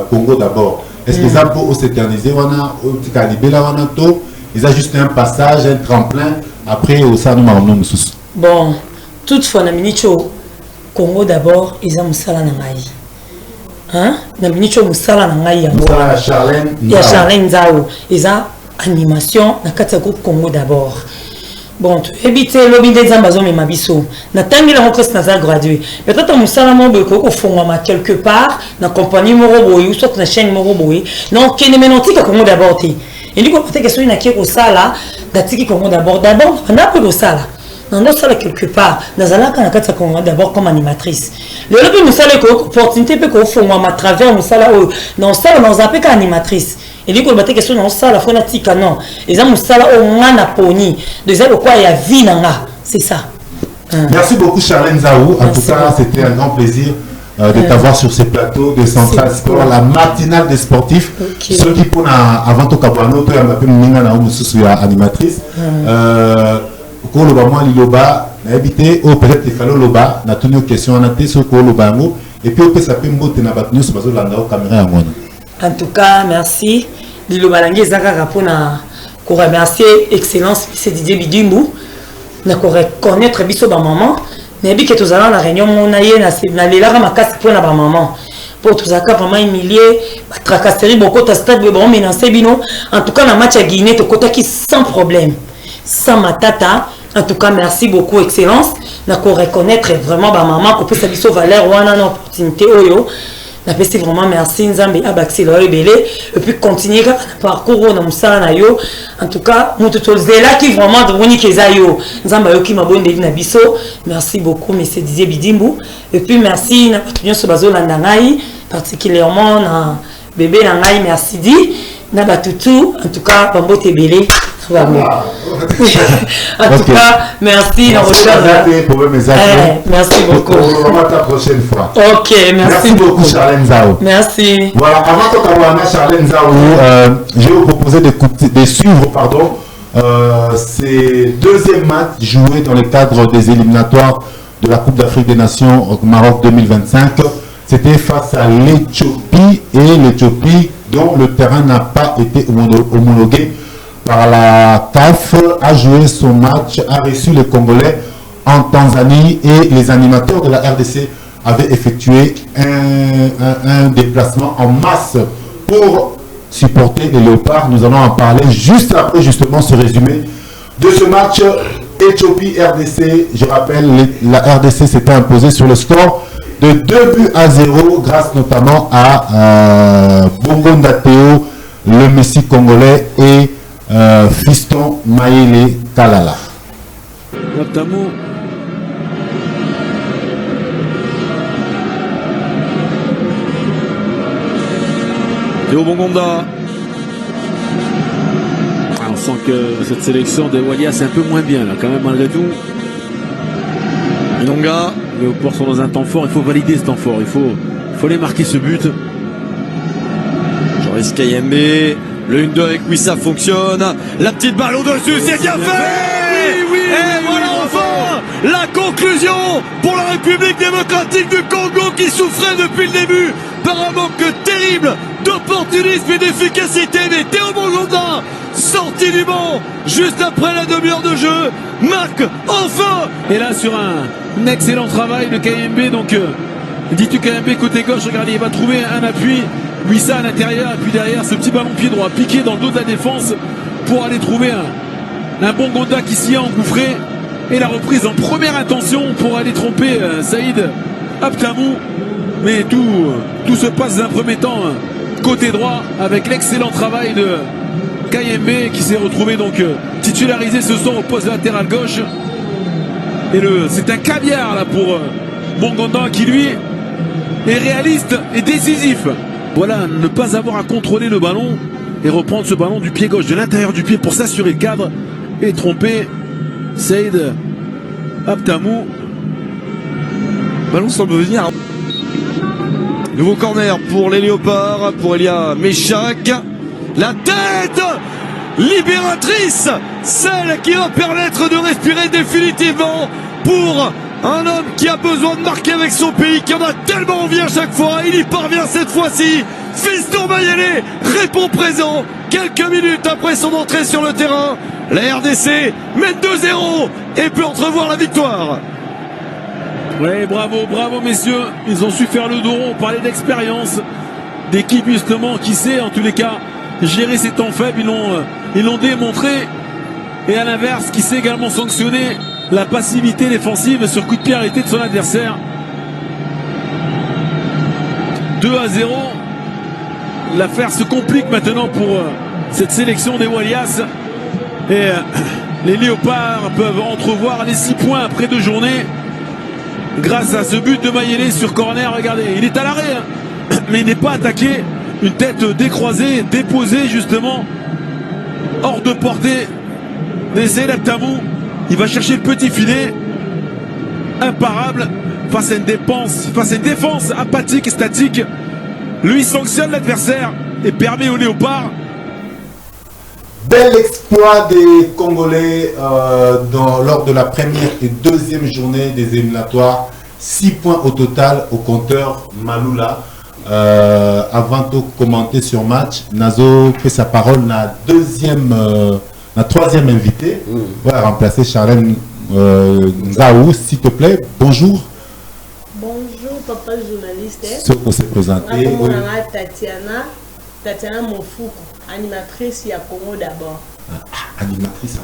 Congo d'abord. Est-ce que ça peut s'éterniser? On a au petit calibre là, on a tout. Ils ont juste un passage, un tremplin. Après, au sein de nous sous. Bon, toutefois, na minicho Congo d'abord, ils ont musala na ngai. Hein? Na minicho musala na ngai yango. Musala Charlène. Il y a Charlène Zao. Ils ont animation na quatre groupe Congo d'abord. Bon, éviter lobby des Amazon et Mabiso. Na tangi la requête na gradué. Peut-être on musala mo beko ko fongama quelque part na compagnie moroboy ou soit na chaîne moroboy. Non, kene menoti ka Congo d'abord ti. Et lui ko peut-être question na keko sala datiki Congo d'abord na ko do sala. Non sala quelque part na zalaka na kata Congo d'abord comme animatrice. Le lobby musala ko opportunité pe ko fongama à travers musala o non sala na zapeka animatrice. Et lui, quand il y a question dans ça, la fanatique, non. Ils ont ça là au moins na poni. Deuxième, quoi, il y a vie nanga. C'est ça. Merci beaucoup, Charlène Zaou. En tout cas, c'était un grand plaisir de t'avoir sur ce plateau de Central Sport, la matinale des sportifs. Ceux qui font avant tout Kabouano, tu as appelé Minga Naoum sous animatrice. Pour le moment, Liloba, n'habité, ou peut-être il fallait Loba, n'a tenu une question, on a été sur le Bango, et puis on peut s'appeler Mbote Nabatnu sur la caméra à moi. En tout cas, merci. Lilo Balangi Zaka pour remercier Excellence c'est Didier Bidimbu. Na reconnaître biso ba maman. Na bi que tous allons la réunion monaye na lela ma casse pour na ba maman. Pour tous aka vraiment humilié, ba tracasserie beaucoup ta stade bon menacer bino. En tout cas na match à Guinée to kota qui sans problème. Sans matata. En tout cas, merci beaucoup Excellence. Na reconnaître vraiment ba maman ko peut sa biso valeur wana na opportunité oyo. napesi vraiment merci nzambe abakisela yo ebele et puis continuer kaka na parcours oyo na mosala na yo en tout cas moto tozelaki vraiment tomoni ke eza yo nzambe ayoki mabondeli na biso merci beaucoup monsieur Didier Bidimbu et puis merci na bato nyonso bazolanda ngai particulièrement na bébé na ngai merci di na batutu en tout cas bambote ebele en tout cas merci merci beaucoup la prochaine fois. Ok, merci beaucoup Charlène Nzao. Merci. Voilà, avant de commencer Charlène Nzao, je vais vous proposer de suivre ces deuxièmes matchs joués dans le cadre des éliminatoires de la Coupe d'Afrique des Nations au Maroc 2025. C'était face à l'Éthiopie et l'Éthiopie dont le terrain n'a pas été homologué par la CAF, a joué son match, a reçu les Congolais en Tanzanie et les animateurs de la RDC avaient effectué un déplacement en masse pour supporter les Léopards. Nous allons en parler juste après justement ce résumé de ce match Éthiopie-RDC. Je rappelle, la RDC s'était imposée sur le score de 2-0 grâce notamment à Bongonda Théo, le Messi congolais et Fiston Maïle Kalala. Aptamou. Théo Bongonda. On sent que cette sélection de Walia c'est un peu moins bien là quand même malgré tout. Inonga, les Léopards sont dans un temps fort, il faut valider ce temps fort, il faut les marquer ce but. Joris Kayembe. Le 1-2 avec Wissa fonctionne. La petite balle au-dessus, c'est bien fait. Oui, et voilà enfin la conclusion pour la République démocratique du Congo qui souffrait depuis le début par un manque terrible d'opportunisme et d'efficacité. Mais Théo Bongonda, sorti du banc juste après la demi-heure de jeu, marque enfin. Et là sur un excellent travail de Kayembe. Donc dis-tu Kayembe côté gauche, regardez, il va trouver un appui. Wissa à l'intérieur et puis derrière ce petit ballon pied droit piqué dans le dos de la défense pour aller trouver un Bongonda qui s'y est engouffré et la reprise en première intention pour aller tromper Saïd Aptamou. Mais tout se passe d'un premier temps côté droit avec l'excellent travail de Kayembe qui s'est retrouvé donc titularisé ce soir au poste latéral gauche. Et c'est un caviar là pour Bongonda qui lui est réaliste et décisif. Voilà, ne pas avoir à contrôler le ballon et reprendre ce ballon du pied gauche, de l'intérieur du pied pour s'assurer le cadre et tromper Saïd Aptamou. Le ballon semble venir. Nouveau corner pour les Léopards, pour Elia Méchac. La tête libératrice, celle qui va permettre de respirer définitivement pour un homme qui a besoin de marquer avec son pays, qui en a tellement envie à chaque fois. Il y parvient cette fois-ci. Fiston Mayele répond présent quelques minutes après son entrée sur le terrain. La RDC mène 2-0 et peut entrevoir la victoire. Oui, bravo messieurs. Ils ont su faire le dos rond. On parlait d'expérience, d'équipe justement qui sait en tous les cas gérer ses temps faibles. Ils l'ont démontré. Et à l'inverse, qui sait également sanctionner la passivité défensive sur coup de pied arrêté de son adversaire. 2-0. L'affaire se complique maintenant pour cette sélection des Walias. Et les Léopards peuvent entrevoir les 6 points après 2 journées grâce à ce but de Mayele sur corner. Regardez, il est à l'arrêt, mais il n'est pas attaqué. Une tête décroisée, déposée justement hors de portée d'Essaïd Aptamou. Il va chercher le petit filet, imparable face à une défense apathique et statique. Lui sanctionne l'adversaire et permet aux Léopards. Bel exploit des Congolais lors de la première et deuxième journée des éliminatoires. 6 points au total au compteur Maloula. Avant de commenter sur match, Nazo fait sa parole la troisième invité. On va remplacer Charlène Nzao, s'il te plaît. Bonjour. Bonjour, papa journaliste. Ce qu'on s'est présenté. Tatiana Mofuku, animatrice à Congo d'abord. Animatrice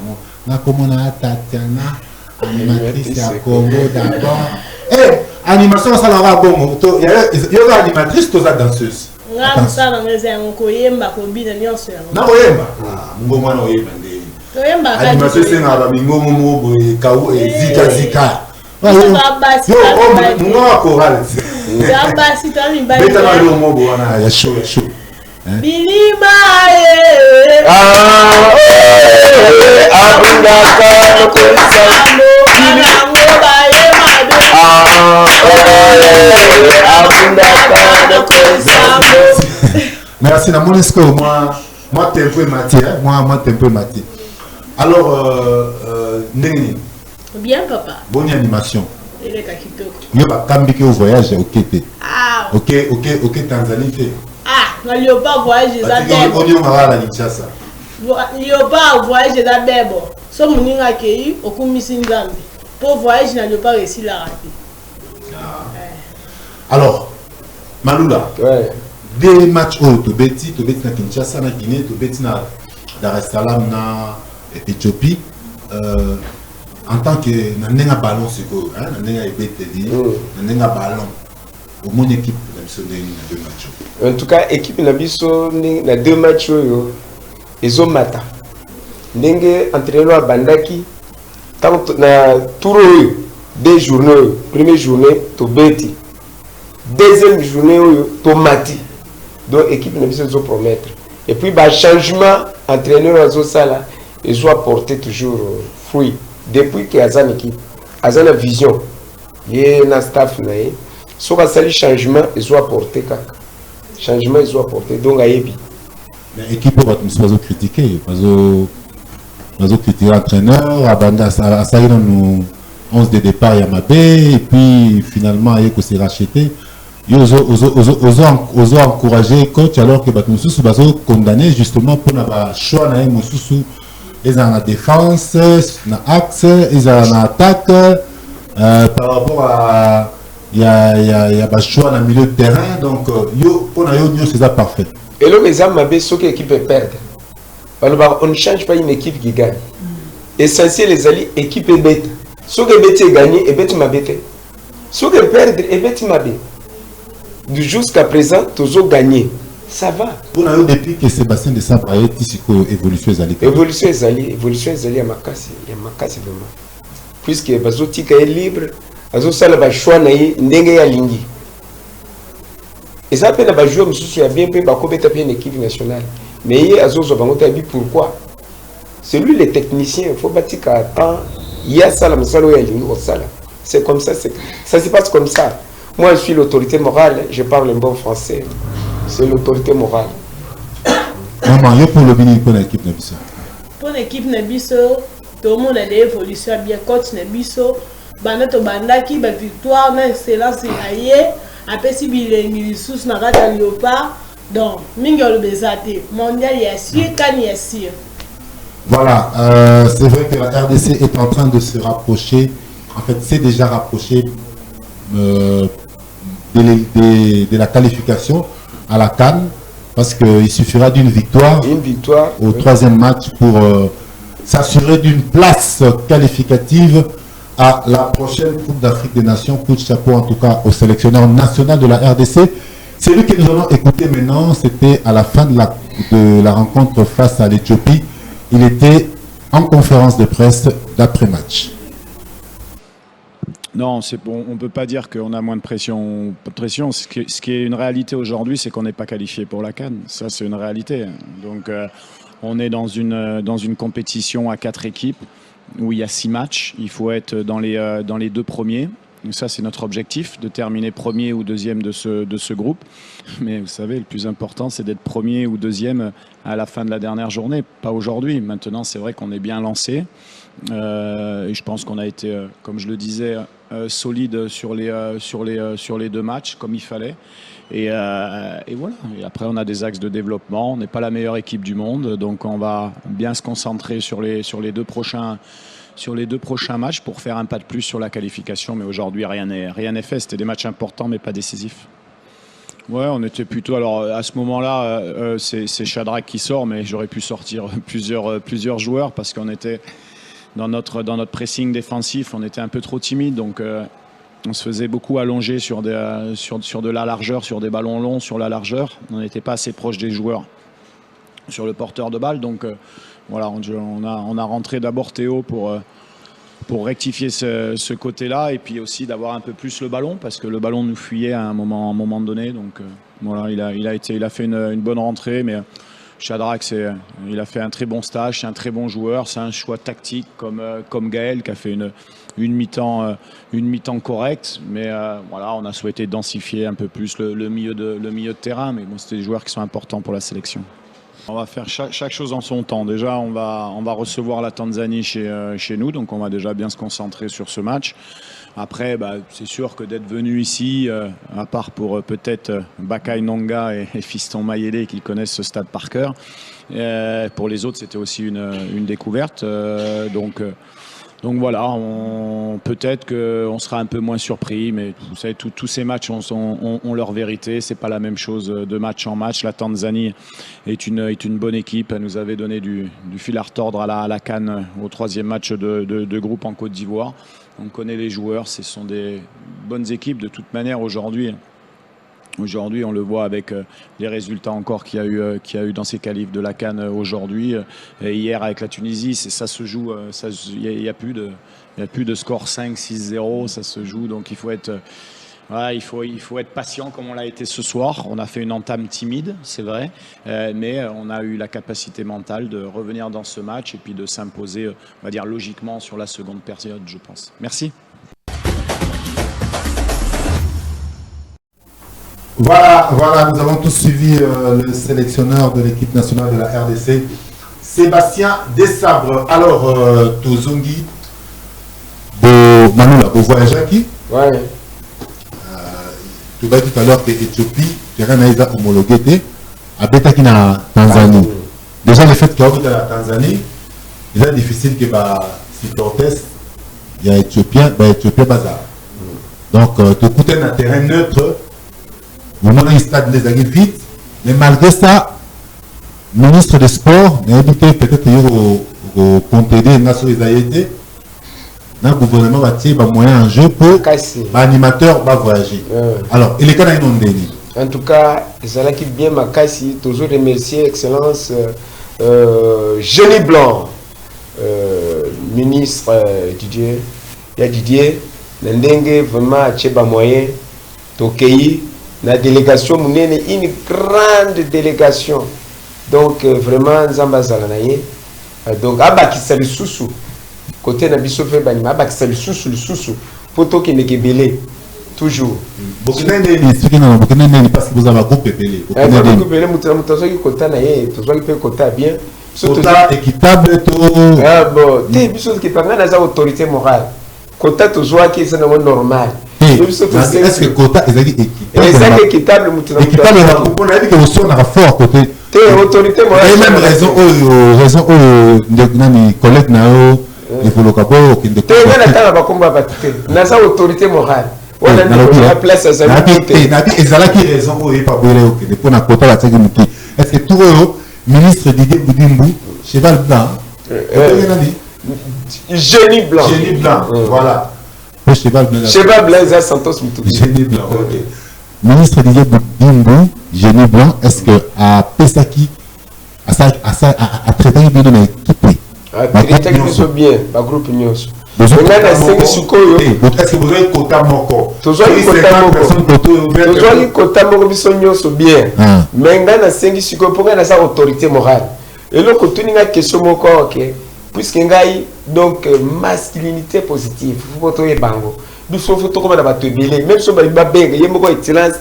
à Congo. Tatiana, animatrice à Congo d'abord. Animation, ça l'aura bon. Il y a une animatrice, tu as danseuse. Nga msala ngeze yango koyemba kobina nyonso yango. Na koyemba. Ngoma na oyemba ndeni. Koyemba kadi. Animation c'est na ba mingomo mo kaou et zika zika. Yo, ngoma chorale. Ya basi tami bali. Beta na yo mo bona ya show ya show. Bilima merci na monesco moi tempo et matière moi tempo et matière alors ndenge bien papa bonne animation il est kakitoko yo ba kambiki au voyage okete ah ok Tanzanie fait ah na liopa voyage za bebo on y va la Kinshasa liopa voyage za bebo so muninga kei okumisi nzambe pour voyage na liopa réussi la rapide. Alors Malula Ouais. Des matchs au Tobeti na Kinshasa na Guinée Tobeti na Dar es Salaam na Éthiopie en tant que na ballon c'est quoi hein na ebeteli na ballon au mon équipe na biso na deux matchs. En tout cas équipe na biso na deux matchs yo ezomata ndenge entraîneur bandaki tant na tour deux journées première journée Tobeti deuxième journée Tomati donc équipe na biso zo promettre et puis ba changement entraîneur azo sala et zo apporter toujours fruit depuis que azan équipe azana vision ye na staff na ye so ka sali changement et zo apporter kaka changement ils ont apporté donc à Ebi. Mais l'équipe va nous critiquer, nous critiquer l'entraîneur, Abanda a ça nous 11 de départ Yamabé et puis finalement il s'est racheté. Ils ont encouragé coach alors que Batmususu va condamner justement pour la choix na Mususu ils ont la défense, na axe, ils ont l'attaque par rapport à il y a un choix dans le milieu de terrain, donc pour nous, c'est ça parfait. Et là, les hommes m'avaient ce que l'équipe perd. On ne change pas une équipe qui gagne. Essentiel, les alliés, équipe est bête. Ce que bête est gagné, et bête m'a bête. Ce que perdre, et bête m'a bête. Jusqu'à présent, tous ont gagné. Ça va. Pour nous, depuis que Sébastien de Sabraye, ici, évolution des alliés. Évolution des alliés, à ma casse vraiment. Puisque Bazotika est libre. Azosala ba choix na ye ndenge ya lingi. Et ça peut ba jouer mususu ya bien pe ba kobeta bien équipe nationale. Mais ye azozo bango tabi pourquoi? C'est lui le technicien, il faut batika temps il y a ça la musalo ya lingi osala. C'est comme ça, ça se passe comme ça. Moi je suis l'autorité morale, je parle un bon français. C'est l'autorité morale. Maman, yo pour le bini pour l'équipe Nabiso. Pour l'équipe Nabiso, tout le monde a des évolutions bien coach Nabiso. Banato bandaki ba victoire na excellence aye apesi bilengi sous na kata liopa donc mingi le bezate mondial yassir kan yassir. Voilà, c'est vrai que la RDC est en train de se rapprocher, en fait c'est déjà rapproché de la qualification à la CAN parce qu'il suffira d'une victoire au troisième match pour s'assurer d'une place qualificative à la prochaine Coupe d'Afrique des Nations. Coup de chapeau en tout cas au sélectionneur national de la RDC. C'est lui que nous allons écouter maintenant. C'était à la fin de la rencontre face à l'Éthiopie. Il était en conférence de presse d'après-match. Non, c'est bon, on ne peut pas dire qu'on a moins de pression. Ce qui est une réalité aujourd'hui, c'est qu'on n'est pas qualifié pour la CAN. Ça, c'est une réalité. Donc, on est dans une compétition à 4 équipes où il y a 6 matchs. Il faut être dans les 2 premiers. Donc ça, c'est notre objectif, de terminer premier ou deuxième de ce groupe. Mais vous savez, le plus important, c'est d'être premier ou deuxième à la fin de la dernière journée, pas aujourd'hui. Maintenant, c'est vrai qu'on est bien lancé. Et je pense qu'on a été, comme je le disais, solide sur les 2 matchs, comme il fallait. Et voilà. Et après, on a des axes de développement. On n'est pas la meilleure équipe du monde, donc on va bien se concentrer sur les 2 prochains matchs pour faire un pas de plus sur la qualification. Mais aujourd'hui, rien n'est fait. C'était des matchs importants, mais pas décisifs. Ouais, on était plutôt... Alors, à ce moment-là, c'est Shadrack qui sort, mais j'aurais pu sortir plusieurs joueurs parce qu'on était dans notre pressing défensif, on était un peu trop timide. Donc, on se faisait beaucoup allonger sur de la largeur, sur des ballons longs, sur la largeur. On n'était pas assez proche des joueurs sur le porteur de balle. Donc voilà, on a rentré d'abord Théo pour rectifier ce côté-là et puis aussi d'avoir un peu plus le ballon parce que le ballon nous fuyait à un moment donné. Donc voilà, il a fait une bonne rentrée, mais Shadrack, il a fait un très bon stage, c'est un très bon joueur, c'est un choix tactique comme Gaël qui a fait une mi-temps correcte, mais voilà, on a souhaité densifier un peu plus le milieu de terrain, mais bon, c'était des joueurs qui sont importants pour la sélection. On va faire chaque chose en son temps. Déjà, on va recevoir la Tanzanie chez nous, donc on va déjà bien se concentrer sur ce match. Après, c'est sûr que d'être venu ici, à part pour peut-être Bakai Nonga et Fiston Mayele qui connaissent ce stade par cœur, pour les autres, c'était aussi une découverte. Donc voilà, peut-être qu'on sera un peu moins surpris, mais vous savez, tous ces matchs ont leur vérité. C'est pas la même chose de match en match. La Tanzanie est une bonne équipe. Elle nous avait donné du fil à retordre à la CAN au 3e match de groupe en Côte d'Ivoire. On connaît les joueurs, ce sont des bonnes équipes de toute manière aujourd'hui. Aujourd'hui, on le voit avec les résultats encore qu'il y a eu dans ces qualifs de la CAN aujourd'hui. Et hier avec la Tunisie, ça se joue, il n'y a plus de score 5-6-0, ça se joue. Donc il faut être patient comme on l'a été ce soir. On a fait une entame timide, c'est vrai, mais on a eu la capacité mentale de revenir dans ce match et puis de s'imposer, on va dire, logiquement sur la seconde période, je pense. Merci. Voilà, nous avons tous suivi le sélectionneur de l'équipe nationale de la RDC, Sébastien Desabre. Alors, Tozongi, Manoula, vous voyagez qui? Ouais. Tu vas tout à l'heure que l'Éthiopie, terrain a homologué, à Betaki na Tanzanie. Déjà, le fait qu'il y a la Tanzanie, il est difficile que si Cortés, il y a Éthiopien, bazar. Donc, tu coûtes un terrain neutre. Vous avez un stade les aguilles vite, mais malgré ça, le ministre des Sports a évité peut-être au Pontédé, le gouvernement va tirer des moyens en jeu pour l'animateur va voyager. Alors, il est quand même inondé. En tout cas, c'est qui bien Makassi, toujours remercier Excellence Jenny Blanc, ministre Didier, il y a Didier, Ndengue vraiment à Tcheba moyen, Tokei. La délégation, une grande délégation. Donc, vraiment, Zambazalanaye. Donc, Abakissa le Soussou. Côté Nabiso Febanima, Abakissa le Soussou. Poto qui n'est belé. Toujours. Parce que vous avez un groupe belé. Un groupe belé, Moutazo qui kota naye, Tozo qui peut kota bien. Kota équitable, tout. Ah bon, t'es biso qui parle dans la autorité morale. Kota Tozo qui est normal. Est-ce que quota est équitable? Équitable, équitable, on a dit que aussi on a fort côté. Autorité morale. Et même raison aux collègues nao, il faut le capot qui ne. T'es là dans la combat batté. Nasa autorité morale. On a dit la place à ça. Nabi ezala qui raison au pas brûler au Québec. On a quota la tête qui. Est-ce que tout ministre Didier Boudimbu, cheval blanc. Génie blanc. Génie blanc. Voilà. Cheval blanc, ça Santos Moutou. Génie blanc, ok. Ministre Didier Boudimbu, génie blanc, est-ce que à Pesaki, à traiter bien de l'équipe? À traiter bien, à groupe Nyos. Est-ce que vous avez quota moko? Toujours quota moko biso Nyos bien. Mais ngana sengi suko pour ngana sa autorité morale. Et le côté n'a question moko ok. Puisque ngai donc masculinité positive faut trouver bango du faut comme na bato belé même so ba benga yemo ko excellence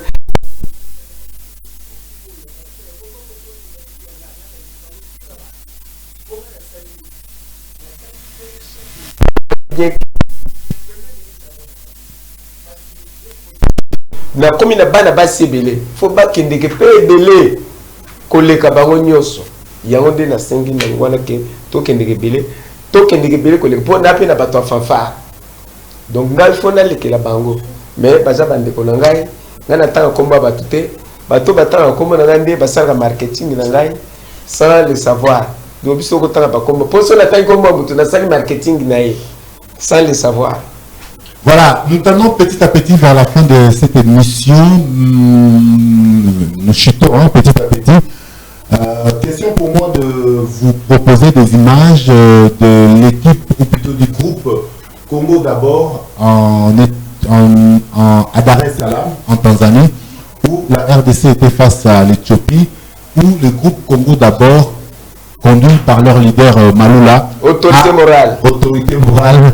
na komi na bana basi belé faut ba kende ke pe belé koleka bango nyoso yango nde na sengi na wana ke tokendeke belé koleka mpo na mpe na bato ya fanfare donc ngai fo nalekela bango mais baza bandeko na ngai ngai natanga nkombo ya bato te bato batanga nkombo na ngai nde basalaka marketing na ngai sans le savoir donc biso okotanga bakombo mpo so natangi nkombo ya moto nasali marketing na ye sans le savoir Voilà, nous tendons petit à petit vers la fin de cette émission. Nous chutons petit à petit. Question pour moi de vous proposer des images de l'équipe, ou plutôt du groupe Congo d'abord à Dar es Salaam, en Tanzanie, où la RDC était face à l'Éthiopie, où le groupe Congo d'abord, conduit par leur leader Maloula, autorité morale,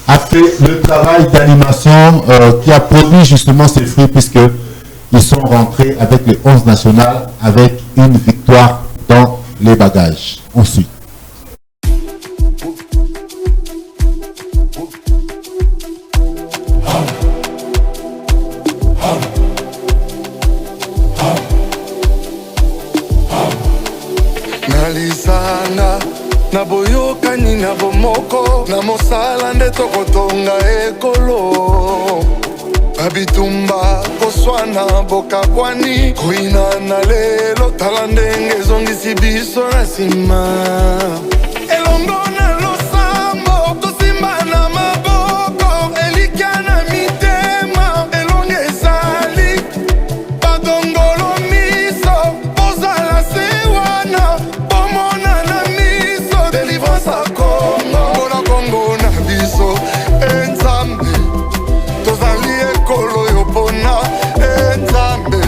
a fait le travail d'animation qui a produit justement ses fruits, puisqu'ils sont rentrés avec les 11 nationales avec une victoire dans les bagages. Ensuite. Nalisanga na boyokani na bomoko na mosala nde tokotonga ekolo babitumba koswana bokabwani koina na lelo tala ndenge ezongisi biso na nsima elongo na losambo tosimba na maboko elikya na mitema elonge ezali badongolo miso bozala se wana bomona na miso délivrance a Congo mpona Congo na biso enzambe tozali ekolo yo mpona enzambe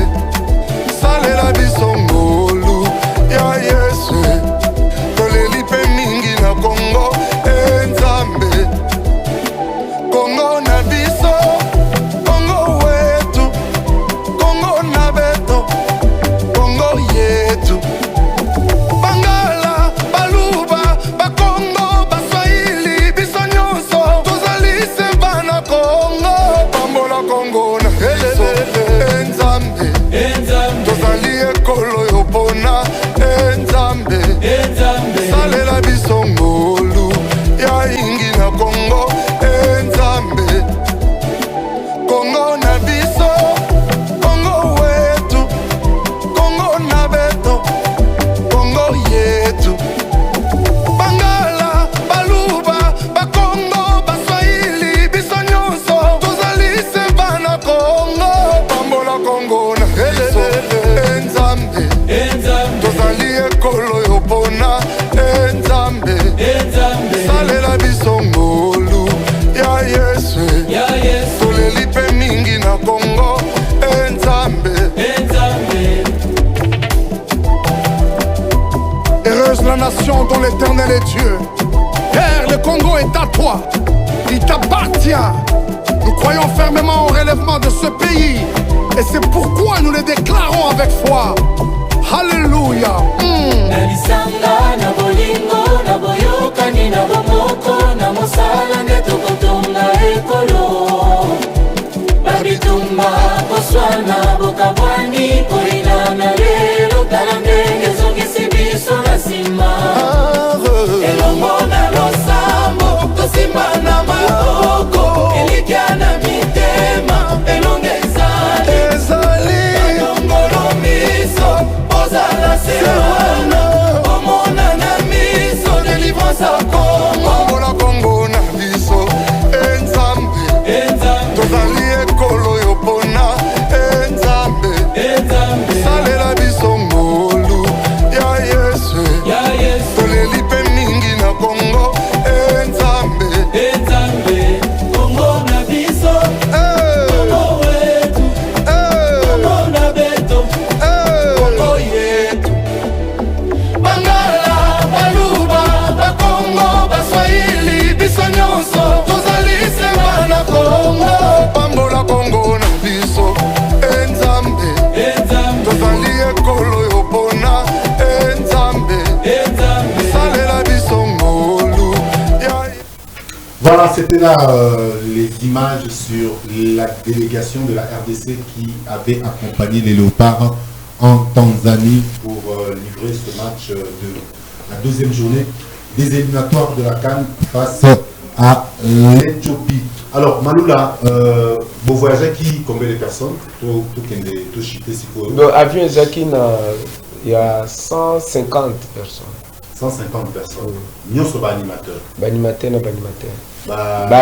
salela biso ngolu ya Yesu toleli mpe mingi na Congo enzambe Congo na biso Congo wetu Congo na beto Congo yetu Bangala baluba bakongo baswahili biso nyonso tozali semba na Congo pambola Congo na biso enzambe tozali ekolo yo mpona enzambe salela biso ngolu ya ingi na Congo enzambe Congo na biso Congo wetu Congo na beto Congo yetu Bangala baluba bakongo baswahili biso nyonso tozali semba na Congo pambola Congo na biso enzambe tozali ekolo yo mpona enzambe salela biso ngolu ya Yesu toleli mpe mingi na Congo enzambe Heureuse la nation dont l'Éternel est Dieu. Père, le Congo est à toi. Il t'appartient. Nous croyons fermement au relèvement de ce pays. Et c'est pourquoi nous le déclarons avec foi. Alléluia. Nalisanga na bolingo na boyokani na bomoko na mosala nde tokotonga ekolo babitumba koswana bokabwani koina na lelo tala ndenge ezongisi biso na nsima elongo na losambo tosimba na maboko elikya na mitema elonge ezali badongolo miso ozala se wana omona na miso délivrance a Congo pambola Congo na biso enzambe tozali ekolo yo mpona enzambe salela biso ngolu ya Yesu toleli mpe mingi na Congo enzambe Congo na biso Congo wetu Congo na beto Congo yetu Bangala baluba bakongo baswahili biso nyonso tozali semba na Congo pambola Congo na biso enzambe tozali ekolo yo mpona enzambe salela biso ngolu ya Voilà, c'était là les images sur la délégation de la RDC qui avait accompagné les Léopards en Tanzanie pour livrer ce match de la deuxième journée des éliminatoires de la CAN face à l'Éthiopie. Alors, Maloula, vous voyagez qui, combien de personnes? Dans l'avion Zakine, il y a 150 personnes. 150 personnes. Nous sommes animateurs. Animateur,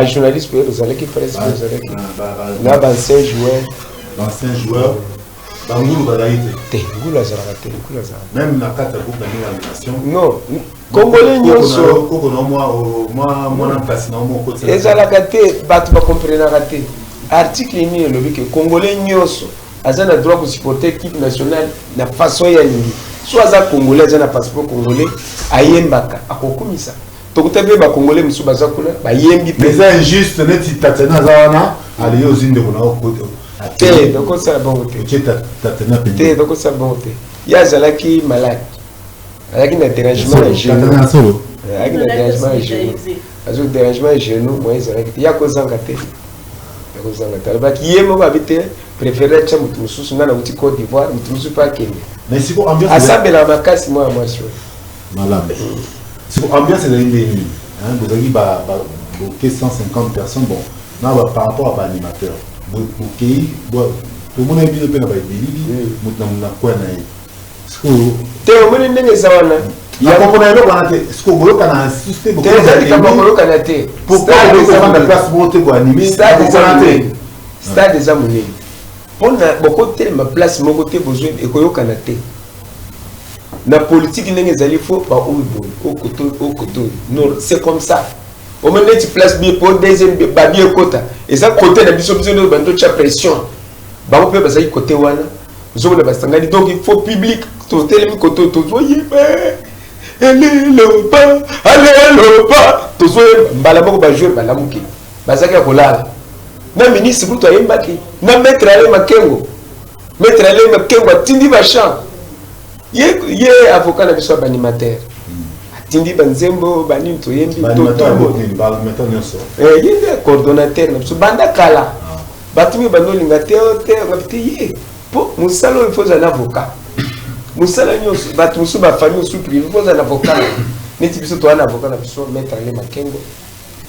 journaliste, vous allez qui presque, vous allez qui. Là, ancien joueur. L'ancien joueur. Même dans la carte de l'animation. Non, Congolais, nous sommes. Et ça l'a gâté, tu vas comprendre la gâté. Article ni le que Congolais, nous sommes. Azana droit pour supporter l'équipe nationale na façon ya lingi. Soit za Congolais, azana passeport congolais, ayembaka, akokumisa. Tokutebe ba Congolais musu bazakuna, ba yembi. Mais c'est injuste, neti tatena zawana, ali yo zinde kuna okoto. Te, donc ça la bonne côté. Te, donc ça bon côté. Ya zalaki malade. Avec un dérangement à genou. Avec un dérangement à genou. Avec un dérangement à genou, moi zalaki. Ya kozanga te. Ya kozanga te. Ba kiyemo ba bité. Préféré que mutu mususu ngana uti Côte d'Ivoire mutu mususu pa Kenya. Mais si ko ambiance asabela makasi moi sur. Malade. Si ko ambiance est ligne. Hein, vous avez ba 150 personnes bon. Là par rapport à l'animateur. Tout le monde a vu le père de Billy, Moutna Kouanaï. Tu es au monde de Zawana. Il y a un moment où ce qu'on a insisté beaucoup. Pourquoi les gens de place pour animer Stade des Amounés. On a beaucoup de ma place, mon côté besoin et Koyo Kanate. La politique n'est pas faut pas au côté. Non, c'est comme ça. Au moment où tu places bien pour deuxième bien quota et ça côté de biso biso de bando cha pression ba on peut passer côté wana zo na basangani donc il faut public to télé côté to voyez allez le pas to zo mbala bako ba jouer bala muki bazaka kolala na ministre pour toi yembaki na mettre aller makengo tindi ba champ ye avocat na biso animateur tindi banzembo bani to yembi yende coordonnateur na banda kala batumi bando linga te ngapite ye po musalo il faut un avocat musala nyos batu musu ba famille sous privé il faut un avocat neti biso to un avocat na biso mettre les makengo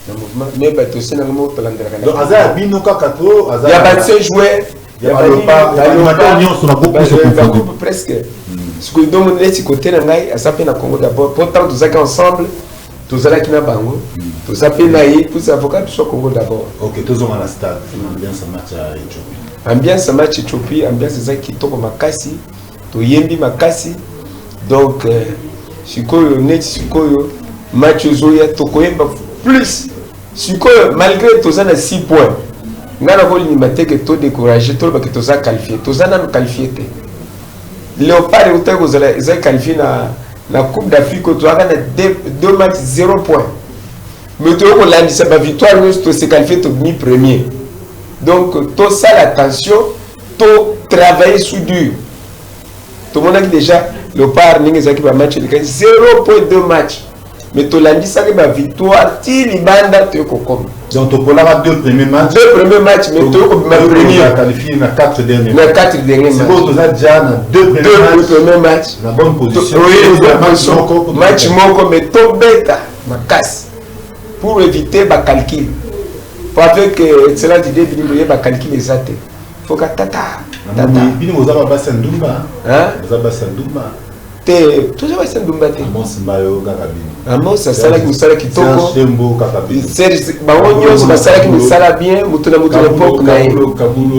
na mouvement mais bato sena mo tolandera kana donc azaya bino kakato azaya ya ba joueur ya ba animateur nyos na beaucoup presque ce que donc les côté na ngai asape na Congo d'abord pourtant tous ensemble tous allons qui na bango tous appelés naïe tous avocats sur Congo d'abord. OK tous on à la stade ambiance match à Éthiopie ambiance match Éthiopie ambiance za kitoko makasi to yembi makasi donc sikoyo net sikoyo match zoya to koyemba plus sikoyo malgré tous na 6 points ngana ko limité que to décourager to ba que tous a qualifié tous na qualifié. Léopard est vous avez qualifié la Coupe d'Afrique, tu as deux matchs 0 points. Mais tu as lundi, c'est ma victoire, tu s'es qualifié, tu es mis premier. Donc, tout ça, l'attention, tu travailler sous dur. Tout le monde a dit déjà, Léopard, il y a un match, 0.2 matchs. Mais tu lundi, ça ma victoire, tu es banda, tu es comme. Donc, tu as deux premiers matchs. Deux premiers matchs, mais tu es premier. Tu as qualifié dans 4 derniers matchs. Dans 4 derniers matchs. C'est bon, tu as déjà deux premiers matchs. La bonne position. Oui, match moko, mais tu bêta, ma casse. Pour éviter ma calcul. Pour avec excellente idée, il y a un calcul exact. Il faut que tata. Il vous a passé un Dumba. Vous avez passé un Dumba. Toujours c'est un Dumba. Amos ça sala qui musala kitoko c'est baonyo ça sala qui musala bien mutuna pop na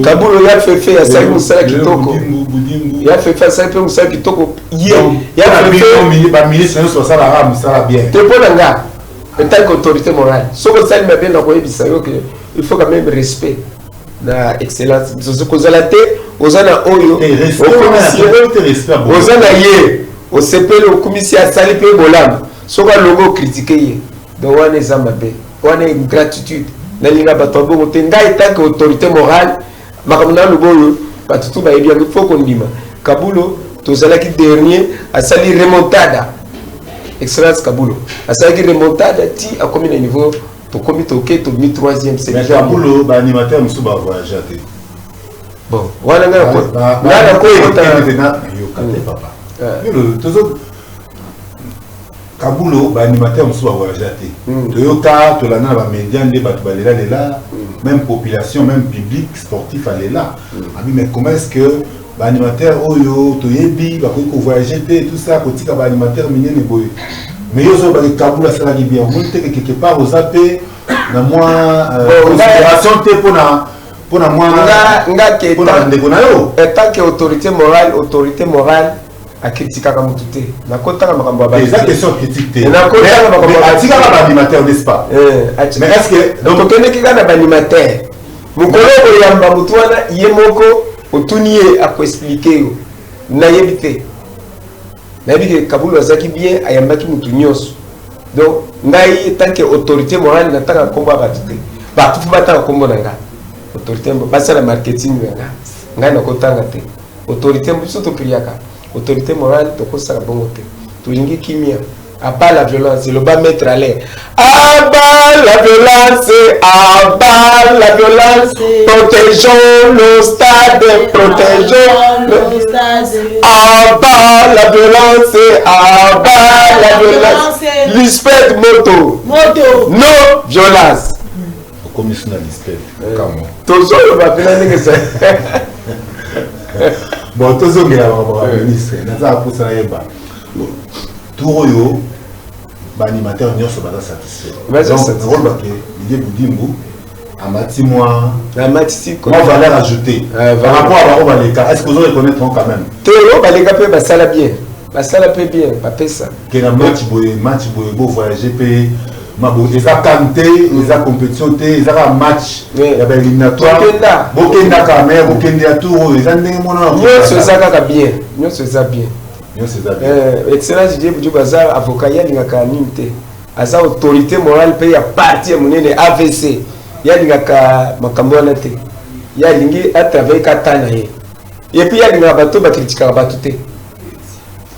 kabulo ya fefe ya sala musala kitoko ya fefe ça peut musala kitoko ya fefe ba ministre so sala musala bien te ponanga en tant qu'autorité morale soko sala m'a bien na ko yebisa yo que il faut quand même respect na excellence ce que za la te ozana oyo respect ozana ye au CPL au commissaire sali pe bolam soka logo critiquer donc on est zamabe on est gratitude na linga batombo ngotenga itaka autorité morale makamuna logo batutu ba ebia il faut qu'on dima Kabulo tozalaki dernier asali remontada excellence Kabulo asali remontada ti a combien de niveau to komi to ke to mi 3e c'est déjà Kabulo ba animateur musu ba voyager bon wana ngana ko papa Kabulo, animateur, on soit voyager. Toyota, Tolana, les médias, les bateaux, même population, même public, sportif, elle est là. Mais comment est-ce que l'animateur, Oyo, Toyebi, va voyager, tout ça, quand il y a un animateur, Mais yo zo ba kabula sala ki bien monte quelque part aux AP na moi considération te pour moi nga ke tant que autorité morale a critiqué comme tout est na kotaka makambo ba des questions critiques na kotaka makambo ba atika ba animateur n'est-ce pas mais est-ce que donc tokende ki kana ba animateur mukolo ko yamba mutu wana yemoko otuniye ako expliquer yo na yebite na yebite kabulu azaki bien ayambaki mutu nyos donc ngai tant que autorité morale nataka komba ba tute ba tufu bataka kombo nanga autorité basala marketing nanga ngai nakotanga te autorité mbiso to priaka autorité morale to kosala bongo te tulingi kimia abat la violence le bas mettre à l'air abat la violence protégeons nos stades abat la violence respect moto no violence commissionnaire respect comment toujours va finir que ça bon tozo ngela ba ministre naza pour ça yeba tout yo ba animateur nyonso ba satisfait donc rôle ba ke Didier Boudimbu amati moi valeur ajoutée par rapport à ba leka est-ce que vous reconnaître quand même théo ba leka pe ba sala bien ba pesa que na match boy bo voyager pe mabo eza kanté eza compétition té eza match ya ba éliminatoire bokenda ka mais bokende ya tour eza ndenge mona nyonso eza kaka bien excellence Didier Boudimbu aza avocat ya lingaka nini te aza autorité morale pe ya parti ya monene AVC ya lingaka makambo wana te ya lingi a travailler katana ye et puis ya lingaka bato ba critiquer bato te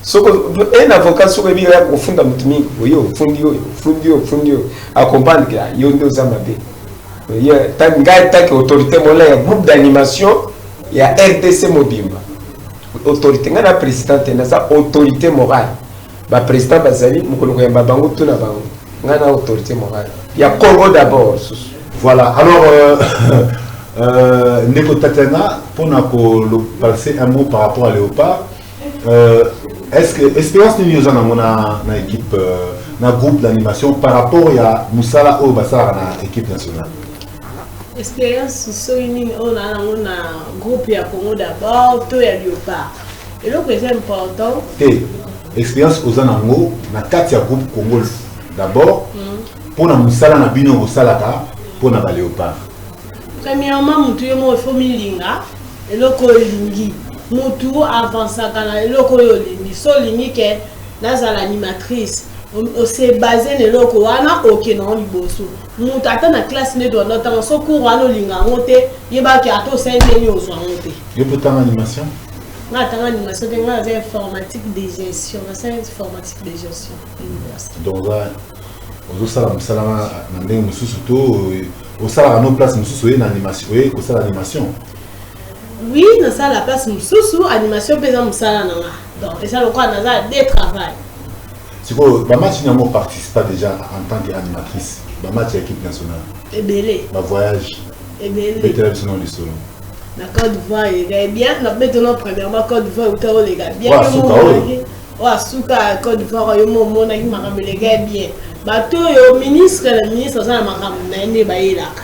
soko un avocat soko bi ya kufunda mutu mingi oyo fundi yo accompagne que yo ndo za mabe ya tanga take autorité morale ya groupe d'animation ya RDC Mobimba autorité ngana présidente na sa autorité morale ba président bazali mukolo ya bango tuna bango ngana autorité morale ya Congo d'abord voilà alors Neko Tatiana pour passer un mot par rapport à Léopard est-ce que expérience ni yoza na équipe na groupe d'animation par rapport à Moussala au Bassara na équipe nationale expérience soini on a groupe ya Congo d'abord to ya Léopard et le plus important expérience aux anango na 4 ya groupe Congo d'abord pour na Moussala na bino Moussala pour na Léopard premièrement mutu yo mo fomilinga et le ko lingi mutu avance kana le ko yo lingi so lingi ke na za l'animatrice on s'est basé ne loko wana OK non liboso mutu ata na classe ne doit notamment so cours wana linga ngote yeba ki ato sende ni ozo ngote yo peut en animation na tanga animation de nga za informatique de gestion na science informatique de gestion université donc là ozo sala msalama na ndenge mususu to au sala no place mususu na animation au sala animation oui na sala la place mususu animation pesa musala nanga donc et ça le quoi na za des travail c'est quoi ba match n'amo participe déjà en tant qu'animatrice ba match équipe nationale et belé ba voyage et belé télévision du solo la Côte d'Ivoire est bien la maintenant premièrement Côte d'Ivoire ou les gars bien wa suka Côte d'Ivoire yo mo na ki makambe les gars bien bato yo ministre le ministre ça na makambe na ene ba yelaka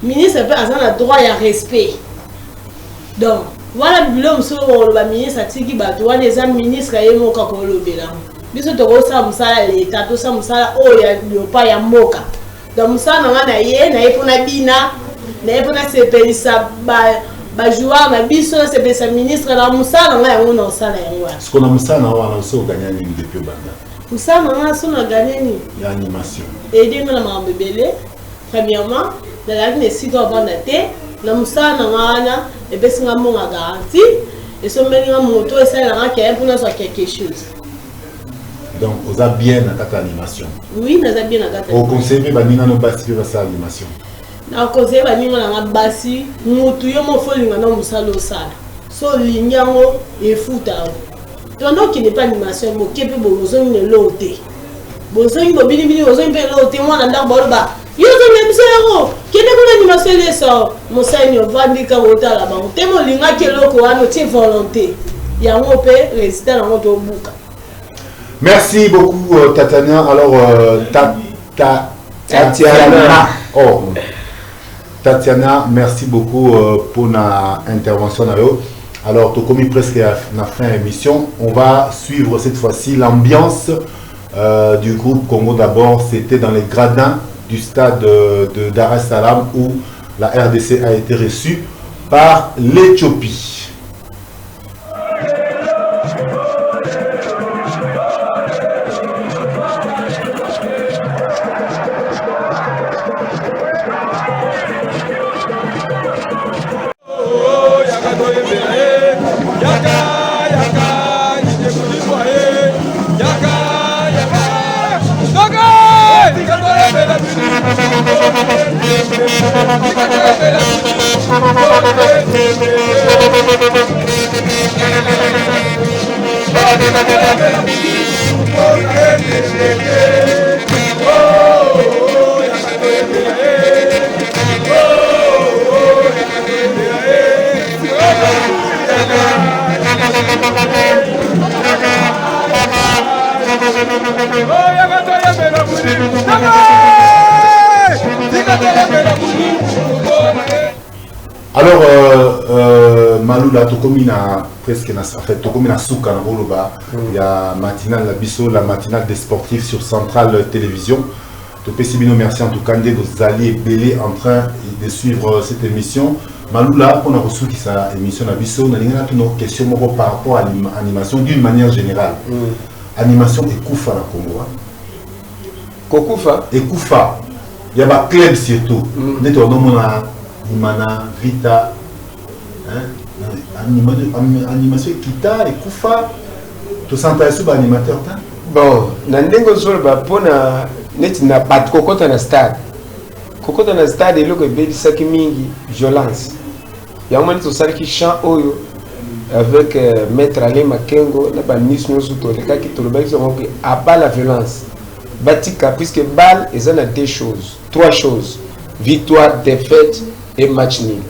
ministre peut avoir le droit à respect donc voilà bilo msolo ba ministre atiki bato wana eza ministre yemo ka ko lobela biso to ko sa musala l'état to sa musala o ya Léopard ya moka donc musala na ye na epona bina na epona sepelisa ba joueur na biso na sepelisa ministre na musala na yango na sala yango ce qu'on a musala na wana so gagner ni depuis banda musala na so na gagner ni ya animation aider na makambe belé premièrement dans la ligne si doit vendre té na musala na wana et puis singa mo garantie et so melinga moto et ça la qui pour nous quelque chose donc vous avez bien na kata animation oui nous avons bien na kata au conseil ba ninga no basi ba sa animation na conseil ba ninga na basi mutu yo mo folinga na musala osala so linyango et futa pendant qu'il n'est pas animation mo kepe bozo ni loté bozo ni bobini bini bozo ni pe loté moi na ndar boloba yo to même zéro kende ko animation les so mo sani ovandi ka otala ba temo linga ke loko wana ti volonté yango pe résultat na moto buka Merci beaucoup Tatiana. Alors Tatiana. Oh. Tatiana, merci beaucoup pour la intervention. Alors, tu as commis presque à la fin de l'émission. On va suivre cette fois-ci l'ambiance du groupe Congo d'abord. C'était dans les gradins du stade de Dar es Salaam où la RDC a été reçue par l'Éthiopie. Alors, Maloula, presque en fait, Souka, il y a matinale, la matinale des sportifs sur Centrale Télévision. Merci en tout cas, vous allez belé en train de suivre cette émission. Maloula, on a reçu cette émission à Bisso, on a une question par rapport à l'animation d'une manière générale. Animation et Koufa na Congo. Kokufa et Koufa. Il y a un club surtout. Nous avons Imana, Vita, animation Kita et Koufa. Tu sens un animateur? Bon, Nandengo Zolba, Pona, n'a pas de cocotte dans le stade. Cocotte dans le stade, il y a une violence. Il y a un moment qui chante avec Maître Alain Makengo, il y a une à bas la violence. Batika, puisque balle, il y a deux choses, trois choses: victoire, défaite et match nul.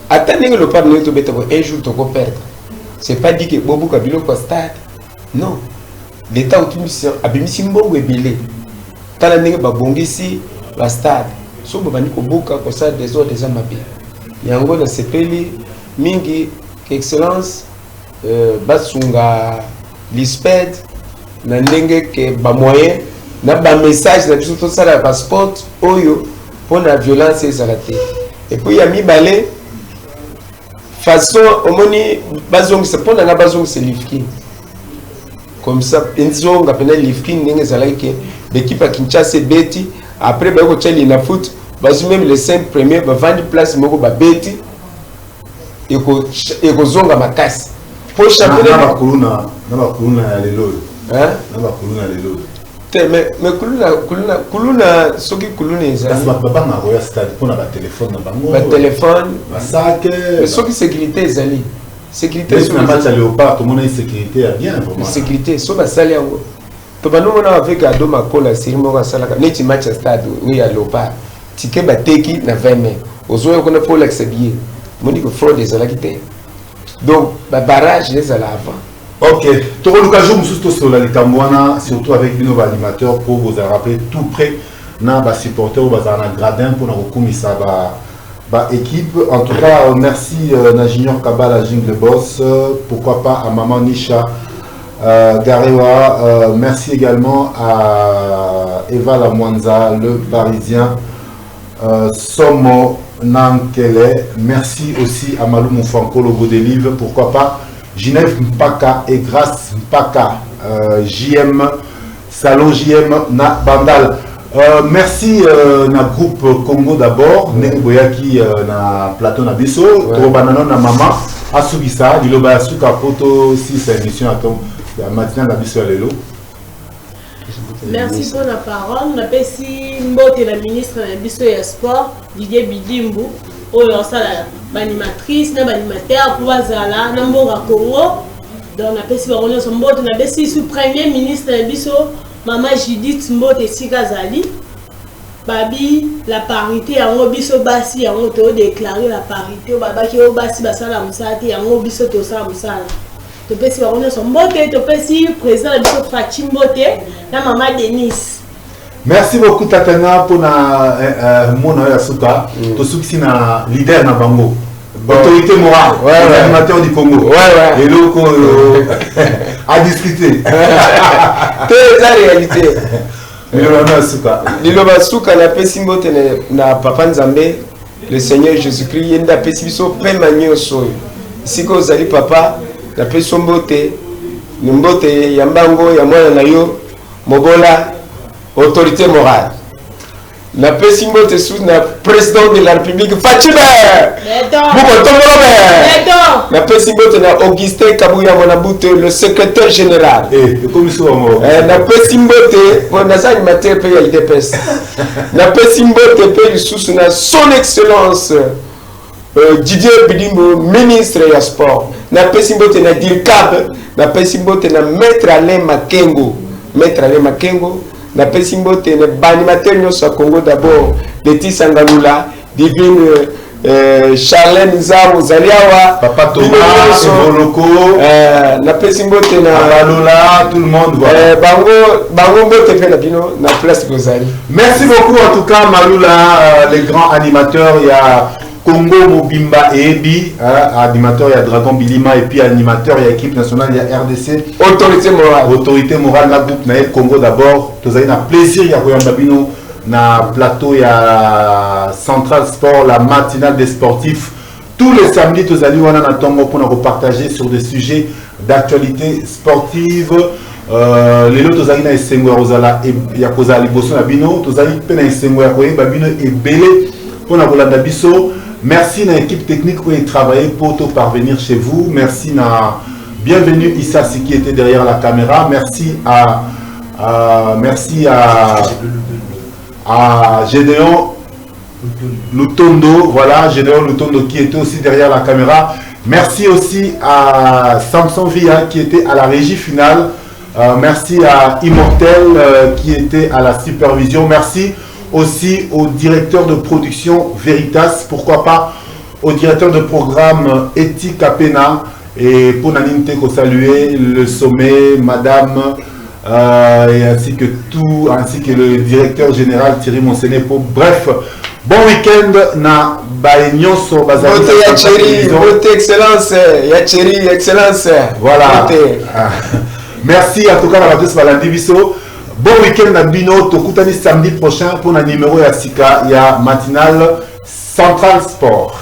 Attendez que le pas de un jour, tu peux perdre. C'est pas dit que Bobo Kabilo au stade. Non. L'État où tu as mis Simbongo et Bilé. Tu as dit que Babongisi, le stade. Si tu as dit que Boka, pour ça, des autres, des amabés. Il y a un gros dans ce pays, Mingi, Excellence, Basunga, l'ISPED, Nandenge, que Bamoyen, n'a pas message, n'a tout ça, la passeport, Oyo, pour la violence et ça. Et puis il y a mis balai, façon, au moni, Bazong, c'est pour la Bazong, c'est Lifkin. Comme ça, ils ont appelé Lifkin, l'équipe à Kinshasa, Betty, après, il y a foot, même les 5 premiers, il y a 20 places, il y a Betty, et il y a ma casse. Pour championnat, mais kuluna soki kuluna ezali téléphone mais soki sécurité ezali sécurité sur le match à Léopard tout le monde a sécurité bien vraiment sécurité so basali yango to banona avec ado makola sirimo basalaka neti match à stade oui à Léopard ticket bateki na 20 mai ozoyo kona pour l'accéder moni ko fraude ezalaki te donc ba barrage les à l'avant. Ok, Toro Lukajo Moussousto sur la Litamouana, surtout avec nos animateurs pour vous rappeler tout près na ba supporter ou ba gradin pour nous recommisser ba équipe. En tout cas, merci na Junior Kabala Jingle Boss, pourquoi pas à Maman Nisha Garewa, merci également à Eva Lamwanza, le Parisien, Somo Nankele, merci aussi à Malou Moufanko, logo des livres, pourquoi pas Ginève Mpaka et Grace Mpaka, JM, Salon JM na Bandal. Merci na groupe Congo d'abord, Nengoyaki na plateau na Bisso, Trobanano na Mama, Asubisa, Diloba Asuka Poto, si c'est émission à ton matinale na Bisso à Lelo. Merci pour la parole. On appelle si Mbote la ministre de Bisso et Sport, Didier Bidimbu. Animatrice, animateur pour Zala, Namboga Congo. Donc, on appelle si on a si premier ministre de Bisso, Maman Judith Mbote Sikazali. Babi, la parité, en Bisso Bassi, en déclaré la parité, Baba qui est au Bassi, Basala Moussati, en Bisso Tosa Moussala. topesi bango nyonso mbote topesi président na biso Fachi Mbote na mama Denise. Merci beaucoup Tatana pour mon Yasuka. To suksi na leader na bango. Autorité morale, animateur du Congo. Et donc à discuter. C'est la réalité. Liloba Suka na pesi mbote na Papa Nzambe, le Seigneur Jésus-Christ yenda pesi biso pema nyonso. Siko zali papa na pesi mbote ni mbote ya mbango ya mwana na yo mobola autorité morale. La pesi mbote sous na président de la République Fatima. La pesi mbote na Augustin Kabuya Monabute, le secrétaire général. La pesi mbote on a animateur pays IDPS. La pesi mbote pays sous na son excellence Didier Bidimbo, ministre ya sport. La pesi mbote na Dirkab, la pesi mbote na maître Alain Makengo. Maître Alain Makengo. Na pesi mbote na banimateur nyonso Congo d'abord Leti Sangalula Divine Charlène Nzamo Zaliawa Papa Thomas Boloko na pesi mbote na Balola tout le monde voilà bango mbote pe na bino na place Gozali. Merci beaucoup en tout cas Malula les grands animateurs il y a Congo Mobimba et Ebi, animateur, il y a Dragon Bilima et puis animateur, il y a équipe nationale, il y a RDC. Autorité morale. Autorité morale, la groupe Naël Congo d'abord. Vous avez un plaisir, il y a Babino, na plateau, il y a Central Sport, la matinale des sportifs. Tous les samedis, vous allez voir un tongo pour nous repartager sur des sujets d'actualité sportive. Les lots, vous avez un Sengwe Rosala et Yakoza Liboso Nabino, vous avez un Sengwe Babino et Belé pour nous voir Biso. Merci à l'équipe technique qui a travaillé pour parvenir chez vous. Merci à bienvenue Issassi qui était derrière la caméra. Merci à Gédéon Lutondo, voilà, Gédéon Lutondo qui était aussi derrière la caméra. Merci aussi à Samson Villa qui était à la régie finale. Merci à Immortel qui était à la supervision. Merci aussi au directeur de production Veritas, pourquoi pas au directeur de programme Eti Kapena, et pour Nanine Teko saluer le sommet, madame, et ainsi que le directeur général Thierry Monsenepo. Bref, bon week-end na Baïnyoso Bazali. Beauté, excellence, Yacheri, excellence. Voilà. Merci en tout cas à la tous Balandi Bisso. Bon week-end à Bino, Tokutani samedi prochain pour un numéro Yassika, il y a matinale Central Sport.